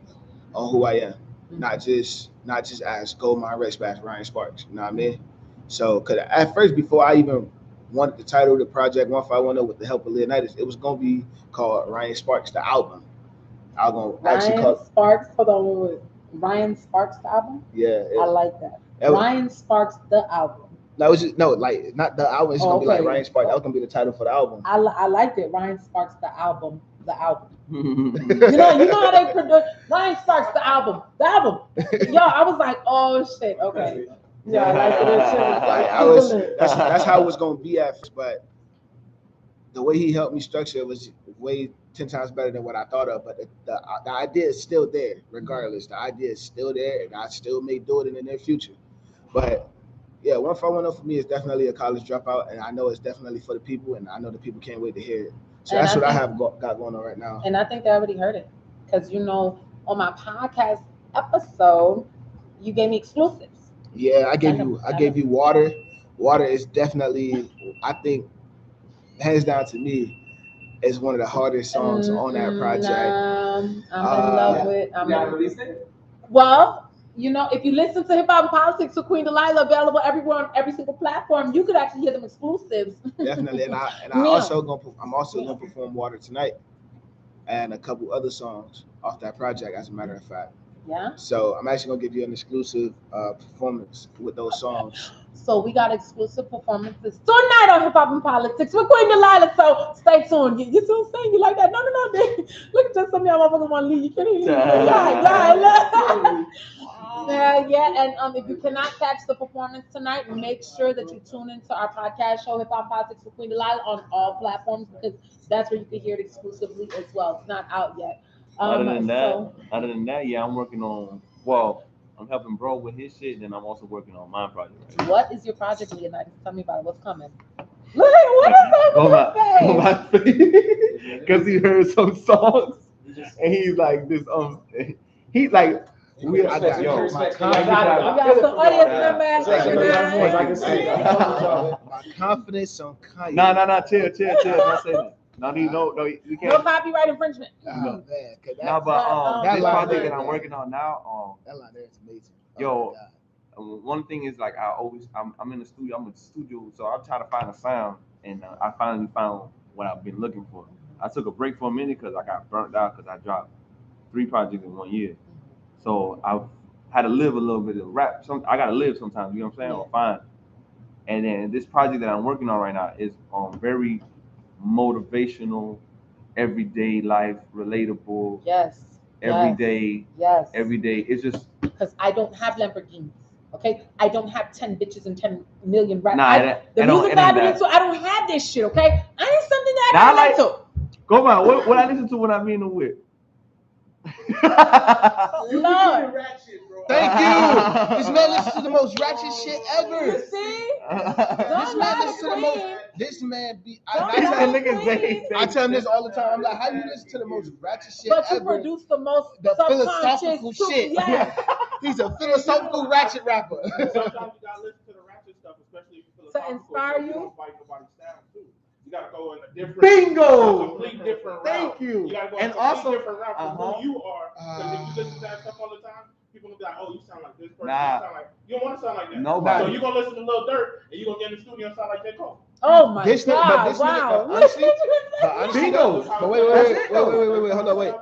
on who I am, not just as GoldMind Rex as Ryan Sparks. You know what I mean? So, cause at first, before I even wanted the title of the project 1510 with the help of Leonidas, it was gonna be called Ryan Sparks the album. I'm gonna actually call Sparks. Hold on, Ryan Sparks the album. Yeah, I like that. Ryan Sparks the album. No, it's just, no, like not the album. It's gonna be like Ryan Sparks. That was gonna be the title for the album. I liked it. Ryan Sparks the album. The album. you know how they produce Ryan Sparks the album. The album. Yo, I was like, oh shit. Okay. Yeah, I like it. That's how it was gonna be at first, but the way he helped me structure it was way 10 times better than what I thought of. But the idea is still there, regardless. The idea is still there, and I still may do it in the near future. But yeah, 1510 for me is definitely a college dropout, and I know it's definitely for the people, and I know the people can't wait to hear it. So that's what I have got going on right now. And I think they already heard it, because on my podcast episode, you gave me exclusives. Yeah, I gave you water. Water is definitely, I think, hands down to me, is one of the hardest songs on that project. I'm in love with. Released it? Well, if you listen to Hip Hop and Politics with Queen Delilah, available everywhere on every single platform, you could actually hear them exclusives. Definitely, and I'm also gonna perform Water tonight, and a couple other songs off that project, as a matter of fact. Yeah. So I'm actually gonna give you an exclusive performance with those songs. So we got exclusive performances tonight on Hip Hop and Politics with Queen Delilah. So stay tuned. You see what I'm saying? You like that? No. Look at just some of y'all motherfuckers want to leave. You can't even and if you cannot catch the performance tonight, make sure that you tune into our podcast show, Hip Hop and Politics with Queen Delilah, on all platforms, because that's where you can hear it exclusively as well. It's not out yet. Other than that, yeah, I'm working on. I'm helping bro with his shit, and I'm also working on my project. Right? What is your project, Leonidas? Tell me about it. What's coming? Look, what is that? Because he heard some songs, and he's like this. He's like. My confidence on Kanye. No, chill. Don't say that. No, you can't. No copyright infringement. Oh, man, but this project that I'm working on now, that line there is amazing. Yo, one thing is like I'm in the studio. I'm in the studio, so I'm trying to find a sound, and I finally found what I've been looking for. I took a break for a minute because I got burnt out because I dropped 3 projects in 1 year. So I've had to live a little bit of rap. I gotta live sometimes, you know what I'm saying? Or find. And then this project that I'm working on right now is very motivational, everyday life, relatable. Yes. Every day. Yes. Every day. It's just because I don't have Lamborghinis. Okay, I don't have 10 bitches and 10 million rap. The music I don't have this shit. Okay, I need something that I like to. Go on. What I listen to when I'm in the whip. Lord. Thank you. This man listens to the most ratchet shit ever. You see? This man be. I tell him this all the time. I'm like, how you listen to the most ratchet shit but ever? But you produce the most philosophical shit. Yes. He's a philosophical ratchet rapper. Sometimes you gotta listen to the ratchet stuff, especially if you to inspire you. You gotta go in a different, Bingo! complete different route. Thank you. You gotta go And in a complete also, different route from who you are. Because if you listen to that stuff all the time, people will be like, oh, you sound like this person. Nah. You sound like, you don't want to sound like that. Nobody. So you're gonna listen to Lil Durk and you're gonna get in the studio and sound like J. Cole. Oh my This nigga- God! but this nigga- Wow. but honestly, Bingo. but wait, hold on, wait.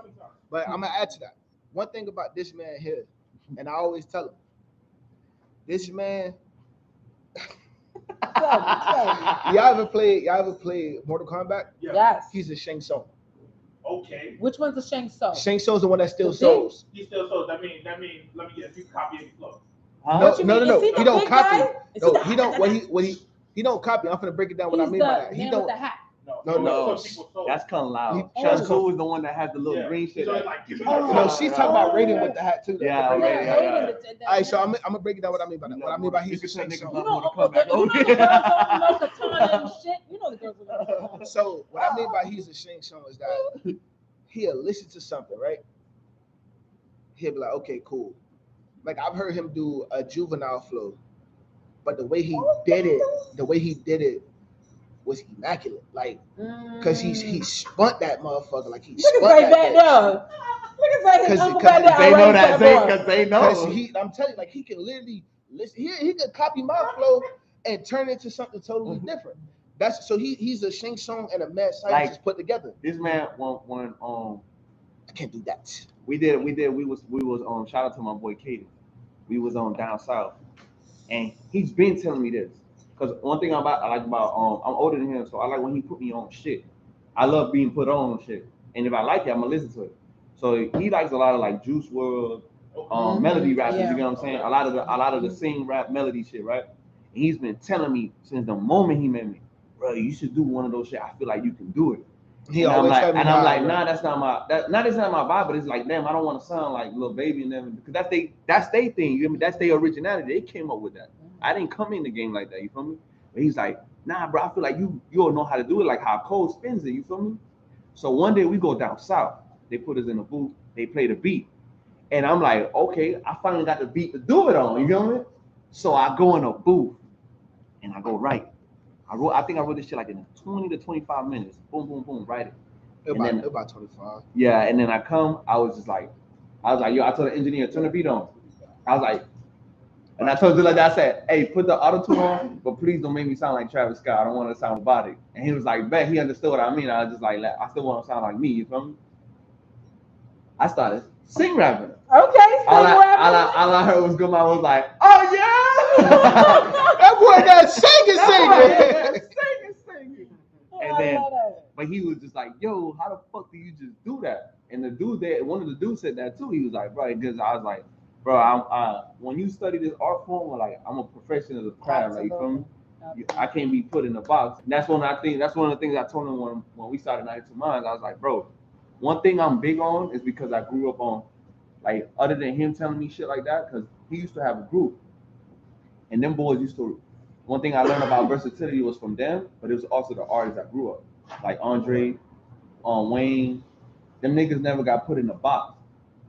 But I'm gonna add to that. One thing about this man here, and I always tell him, this man. Y'all ever played Mortal Kombat? Yes. He's a Shang Tsung. Okay. Which one's the Shang Tsung? Shang Tsung's the one that still The souls. He still so that means let me get if you copy any flow. No, What you no, mean? no, Is he no. the He don't big copy. guy? Is No, he the- he don't. He don't copy. I'm gonna break it down what I He's mean by the that. He man don't. with the hat. No, Some people soul. that's Kung Lao. He- Shang Oh. Tsung is the one that has the little green shit. He's always like, give me Oh. No, she's talking about Raiden with the hat too. though. Yeah, The okay, Raiden. yeah, yeah. All right, so I'm gonna break it down what I mean by that. What I mean by he's a Shang niggas Tsung. You love know, Mortal Kombat. you know the girls don't love katana and shit. You know the girls don't love. So what I mean by he's a Shang Tsung is that he'll listen to something, right? He'll be like, okay, cool. Like I've heard him do a juvenile flow, but the way he did it was immaculate. Like, cause he spun that motherfucker like he Look spun at that back bitch. there. Look at his uncle back there. They know outraised that boy. because they Cause know. I'm telling you, like he can literally listen. He could copy my flow and turn it into something totally different. That's so he's a Shang Tsung and a mad scientist put together. This man when I can't do that. we was shout out to my boy Katie. We was on down south, and he's been telling me this. Cause one thing I like about I'm older than him, so I like when he put me on shit. I love being put on shit, and if I like it, I'm gonna listen to it. So he likes a lot of like Juice WRLD, melody rappers. Yeah. You know what I'm saying? A lot of the sing rap melody shit, right? And he's been telling me since the moment he met me, bro, you should do one of those shit. I feel like you can do it. He and always I'm like, nah, nah, that's not my it's not my vibe, but it's like, damn, I don't want to sound like Lil Baby and them because that's they thing. You know, that's their originality. They came up with that. I didn't come in the game like that. You feel me? But he's like, nah, bro, I feel like you'll know how to do it, like how Cole spins it. You feel me? So one day we go down south. They put us in a booth. They play the beat, and I'm like, okay, I finally got the beat to do it on. You feel me? So I go in a booth, and I go right. I think I wrote this shit like in 20 to 25 minutes. Boom, boom, boom, write it. About 25. Yeah, and then I was like, yo, I told the engineer, turn the beat on. I was like, and I told him like that, I said, hey, put the auto-tune on, but please don't make me sound like Travis Scott. I don't want to sound robotic. And he was like, bet he understood what I mean. I was just like, I still want to sound like me, you feel me? I started sing rapping. Okay, All I heard was good. I was like, oh yeah! That boy got singing. And then, but he was just like, yo, how the fuck do you just do that? And the dude one of the dudes said that too. He was like, bro, because I was like, bro, when you study this art form, like I'm a professional of the craft, like you feel me? I can't be put in a box. And that's one of the things I told him when we started 92 Minds. I was like, bro, one thing I'm big on is because I grew up on, like, other than him telling me shit like that, because he used to have a group. And them boys used to, one thing I learned about versatility was from them, but it was also the artists I grew up. Like Andre, Wayne, them niggas never got put in a box.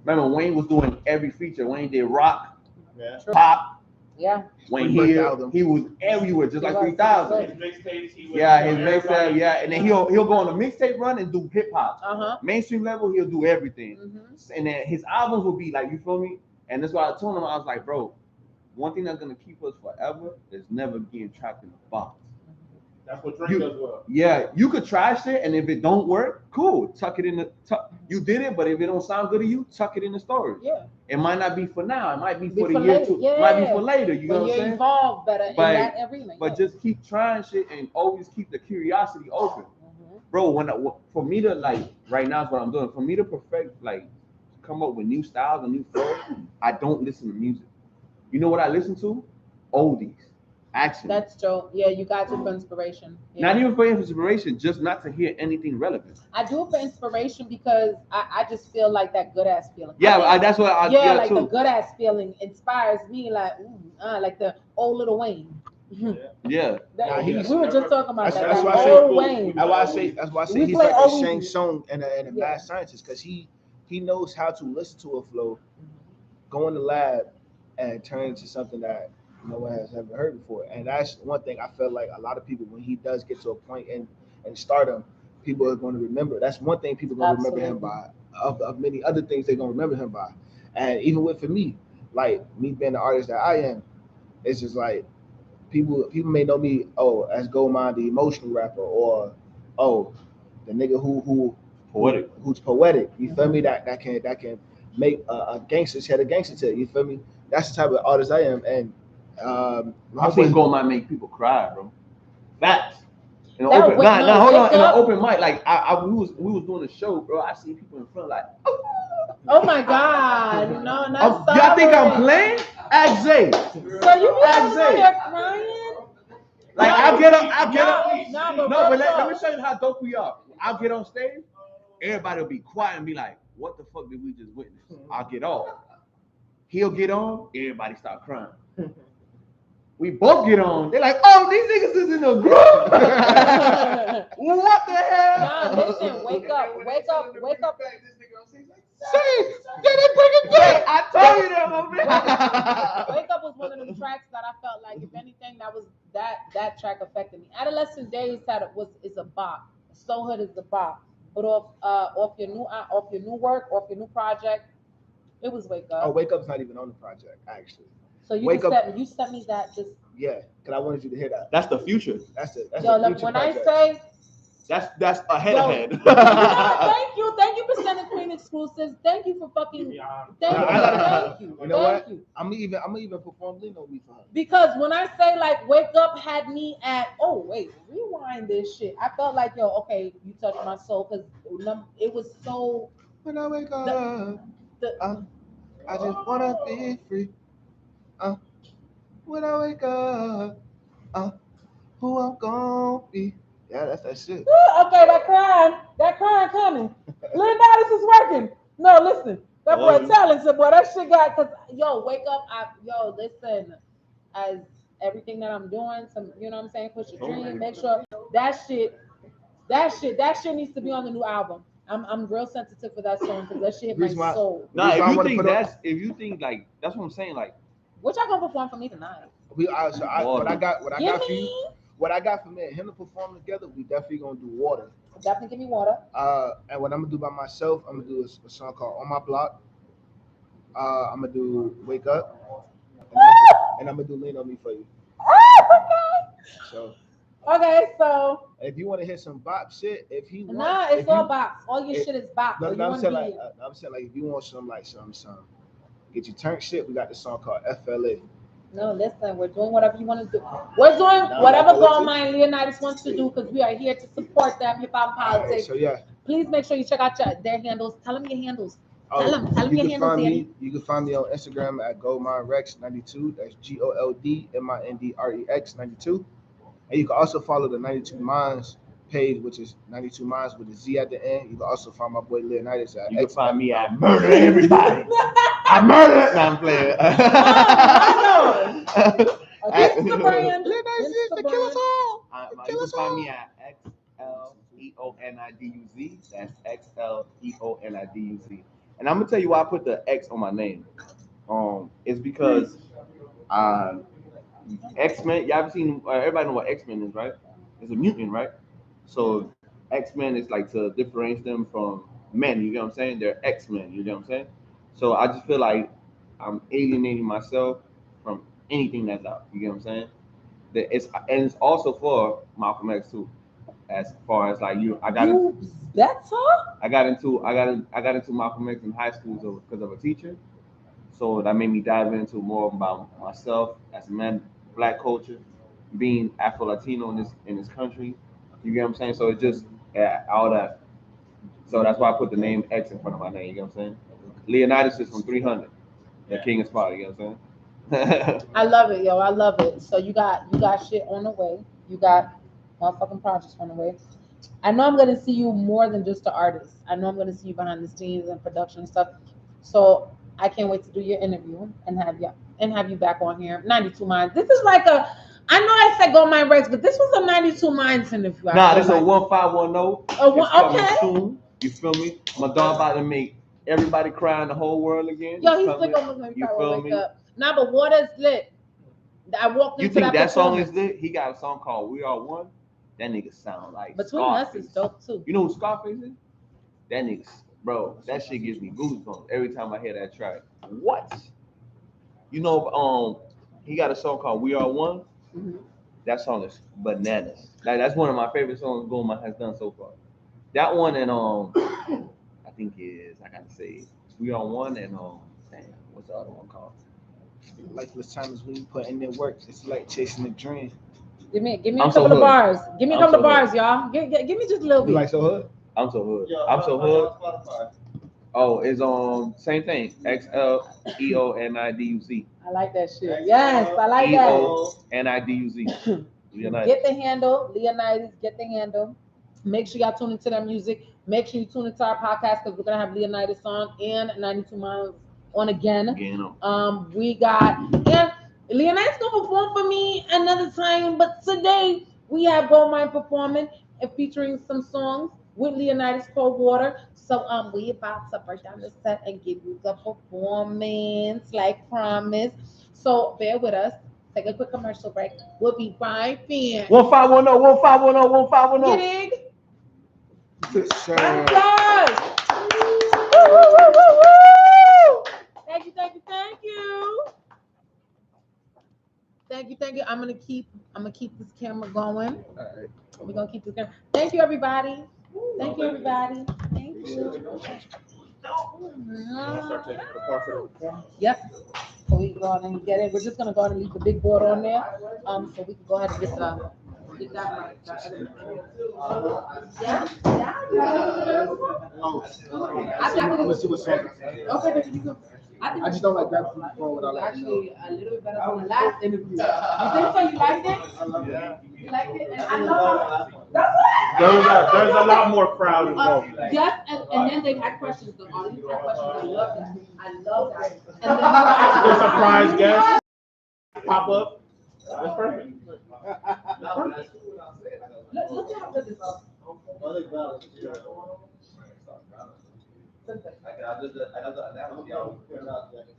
Remember, Wayne was doing every feature. Wayne did rock, pop. Yeah. When he was everywhere, just like 3000. His mixtapes, his mixtape, yeah. And then he'll go on a mixtape run and do hip hop. Mainstream level, he'll do everything. And then his albums will be like, you feel me? And that's why I told him, I was like, bro, one thing that's gonna keep us forever is never getting trapped in a box. That's what Drake does well. Yeah, you could try shit, and if it don't work, cool. Tuck it in the. You did it, but if it don't sound good to you, tuck it in the storage. Yeah. It might not be for now. It might be for the year later. two. Yeah. It might be for later. You know what I'm saying? Evolve better in that arena. But just keep trying shit and always keep the curiosity open, bro. For me to like right now is what I'm doing. For me to perfect, like, come up with new styles and new flows, I don't listen to music. You know what I listen to? Oldies. Action. That's true. Yeah, you got it for inspiration. Yeah. Not even for inspiration, just not to hear anything relevant. I do it for inspiration because I just feel like that good ass feeling. Yeah, that's what I yeah, like too. the good ass feeling inspires me, like the old little Wayne. Yeah. We were just talking about that. That's why I say he's like a Shang Tsung and a mad scientist, because he knows how to listen to a flow, go in the lab, and turn it into something that no one has ever heard before. And that's one thing I feel like a lot of people, when he does get to a point, and and stardom, people are going to remember. That's one thing people are going to remember him by. Of many other things they're going to remember him by. And even for me, like me being the artist that I am, it's just like people may know me, as GoldMind the emotional rapper, or the nigga who's poetic. You feel me? That can make a gangster's head a gangster tail. You feel me? That's the type of artist I am. And I've seen GoldMind make people cry, bro. Facts. In an open mic, like we was doing a show, bro. I see people in front like, oh my God, no, not y'all think I'm playing? Ask Zay. So you be out here crying? Like I'll get up. No, but let me show you how dope we are. I'll get on stage, everybody will be quiet and be like, what the fuck did we just witness? I'll get off. He'll get on, everybody start crying. We both get on. They're like, oh, these niggas is in a group. What the hell? Nah, listen, wake up. Say, get it, bring it back. I told you that, my man. Wake Up was one of them tracks that I felt like, if anything, that track affected me. Adolescent Days is a bop. Soulhood is a bop. But off your new work, off your new project, it was Wake Up. Oh, Wake Up's not even on the project, actually. So you sent me that just. Yeah, because I wanted you to hear that. That's the future. That's the future when project. I say. That's ahead. Thank you for sending Queen exclusives. Thank you for fucking. Thank you. You know what? I'm even perform Lean on Me for her. Because when I say like Wake Up had me at, oh wait, rewind this shit. I felt like, yo, okay, you touched my soul, because it was so. When I wake up, I just wanna be free. When I wake up, who I'm gonna be. Yeah, that's that shit. Okay, that crying coming. Leonidas is working. No, listen, that boy talented, boy. That shit got, cause Wake Up. Listen, as everything that I'm doing, you know what I'm saying, push your dream. Make sure that shit needs to be on the new album. I'm real sensitive for that song, because that shit hit my soul. Nah, if you think like that's what I'm saying, like. What y'all gonna perform for me tonight? What I got for me and him to perform together, we definitely gonna do Water. Definitely give me Water. And what I'm gonna do by myself, I'm gonna do a song called On My Block. I'm gonna do Wake Up, and I'm gonna do Lean on Me for you. So. Okay, so. If you want to hear some bop shit, it's all bops. All your shit is bop. I'm saying like if you want some get your turn shit, we got this song called FLA. No, listen, we're doing whatever you want to do. We're doing whatever GoldMind Leonidas wants to do, because we are here to support them, hip hop politics. Right, so yeah. Please make sure you check out their handles. Tell them your handles. Tell them your handles. You can find me on Instagram at GoldMind Rex 92. That's GoldMind Rex 92. And you can also follow the 92 Minds page, which is 92 Minds with a Z at the end. You can also find my boy Leonidas at. You can find me at Murder Everybody. I murder. No, I'm playing. Instagram. You can find me at XLEONIDUZ. That's XLEONIDUZ. And I'm gonna tell you why I put the X on my name. It's because X-Men. Y'all ever seen? Everybody know what X-Men is, right? It's a mutant, right? So X-Men is like to differentiate them from men. You get what I'm saying? They're X-Men. You get what I'm saying? So I just feel like I'm alienating myself from anything that's out. You get what I'm saying? It's also for Malcolm X too. As far as like I got into Malcolm X in high school because of a teacher. So that made me dive into more about myself as a man, Black culture, being Afro-Latino in this country. You get what I'm saying? So it just all that. So that's why I put the name X in front of my name. You get what I'm saying? Leonidas is from 300. The King of Sparta. You know what I'm saying? I love it, yo. I love it. So you got shit on the way. You got motherfucking projects on the way. I know I'm gonna see you more than just an artist. I know I'm gonna see you behind the scenes and production and stuff. So I can't wait to do your interview and have you back on here. 92 Minds. This is like I know I said GoldMind Rex, but this was a 92 Minds interview. Nah, this is a 1510. Okay. Soon. You feel me? My dog about to make everybody cry in the whole world again. Yo, he's like almost made me cry. Wake Up. Nah, but Water's lit. I walked into that. You think that song is lit? He got a song called We Are One. That nigga sound like Between Us Scarface. is dope too. You know who Scarface is? That nigga, bro, that shit gives me goosebumps every time I hear that track. What? You know, he got a song called "We Are One." Mhm. That song is bananas. Like that's one of my favorite songs GoldMind has done so far. That one and I think I gotta say "We Are One" and damn, what's the other one called? Lifeless time is when you put in the work. It's like chasing a dream. Give me a I'm so couple of hood. bars. Give me a I'm couple of so bars, y'all. Give me just a little You bit. like so hood? I'm so hood. I'm so hood. Oh, it's same thing. XLEONIDUC. I like that shit. Yes, I like that. EONIDUC. Get the handle, Leonidas. Get the handle. Make sure y'all tune into their music. Make sure you tune into our podcast because we're gonna have Leonidas on and 92 Miles on again. We got and Leonidas gonna perform for me another time, but today we have GoldMind performing and featuring some songs with Leonidas Cold Water. So we about to break down the set and give you the performance like promised. So bear with us. Take a quick commercial break. We'll be right back. 1510, 1510, 1510. You dig? Sure. Yes. Woo, woo, woo, woo, woo. Thank you, thank you, thank you. Thank you, thank you. I'm gonna keep this camera going. All right. We're gonna keep this camera. Thank you, everybody. Thank you, everybody. Thank you. Yep. So we go ahead and get it. We're just gonna go ahead and leave the big board on there. So we can go ahead and get that right. Yeah. Oh, I think let's do a song. okay, you go. I just don't like grabbing from the phone without letting you know. Actually a little bit better than the last interview. You think so? You liked it? You liked it? And I love it. There's a lot more crowd involved. Yes, and then they had questions. The audience had questions. I love that. I love that. And then The surprise guest pop up. That's perfect. look at how good this is.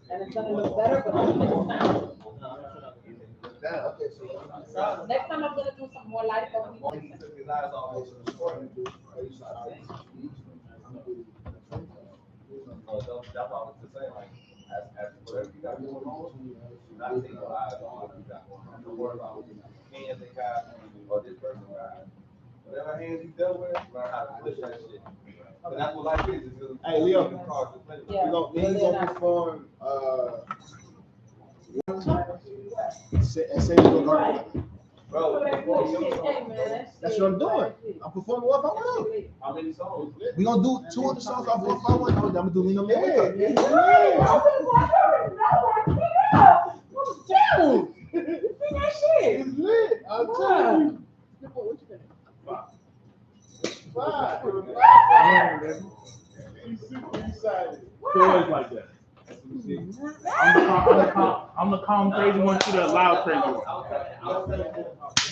And it's gonna look better, but next time I'm gonna do some more light for people. Whatever hands you dealt with, learn how to push that shit. And that's what life is. Hey, Leo. Yeah. We're gonna perform and say you go garden. Bro, Hey, man. That's what I'm doing. I'm performing 151. how many songs? We're gonna do 200 songs off 151. I'm gonna do Lena Wake Up. Dude, you see that shit? It's lit. I'm telling you. Five. He's super excited. Always like that. I'm the calm crazy one to the loud crazy one. What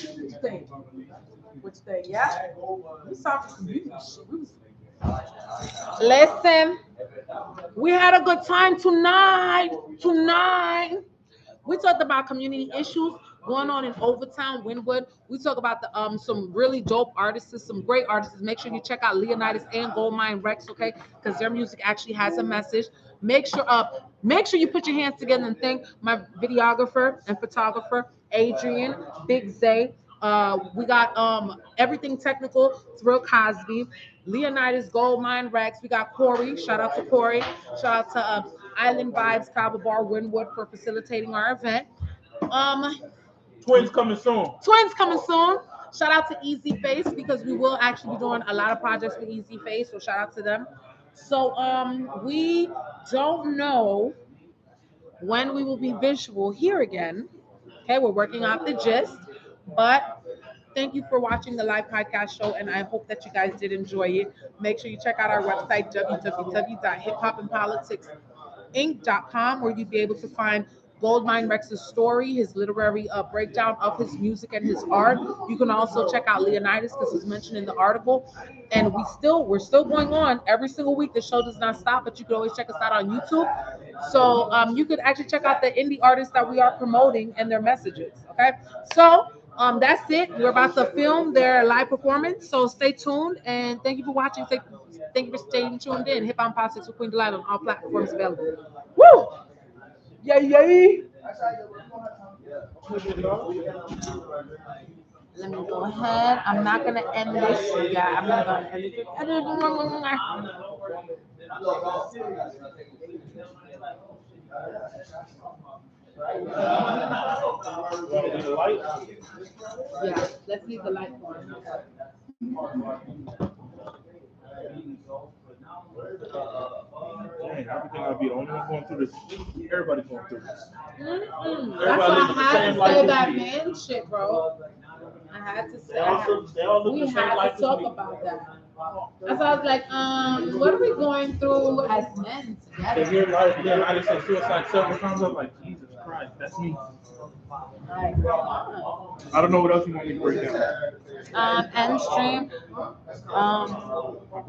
you think? What you think? Yeah? We saw some beautiful shit. Listen, we had a good time tonight. We talked about community issues going on in Overtown, Wynwood. We talk about the some really dope artists, some great artists. Make sure you check out Leonidas and GoldMind Rex, okay? Because their music actually has a message. Make sure you put your hands together and thank my videographer and photographer, Adrian, Big Zay. We got everything technical, Thrill Cosby, Leonidas, GoldMind Rex. We got Corey. Shout out to Corey. Shout out to Island Vibes Travel Bar Wynwood for facilitating our event. Twins coming soon. Shout out to Easy Face because we will actually be doing a lot of projects with Easy Face. So shout out to them. So we don't know when we will be visual here again. Okay, we're working out the gist, but thank you for watching the live podcast show, and I hope that you guys did enjoy it. Make sure you check out our website, www.hiphopandpoliticsinc.com, where you'll be able to find GoldMind Rex's story, his literary breakdown of his music and his art. You can also check out Leonidas because he's mentioned in the article. And we're still going on every single week. The show does not stop, but you can always check us out on YouTube. So you could actually check out the indie artists that we are promoting and their messages. Okay. So That's it. We're about to film their live performance, so stay tuned and thank you for watching. Thank you for staying tuned in. Hip Hop Politics with Queen Delight on all platforms available. Woo! Yay, yay! Let me go ahead. I'm not gonna end this. Yeah, I'm not gonna end it. Yeah, let's leave the light on. Dang, I think I'll be the only one going through this. Everybody's going through this. That's why Everybody I living the had same to life say as that me. man shit, bro. I had to say. They all live We the same had life to talk as me. about that. That's why I was like, what are we going through as men To together? hear like, yeah, I just said suicide several times. I'm like, Jesus Christ, that's me. Like, come on. I don't know what else you want me to break down. End stream. I broke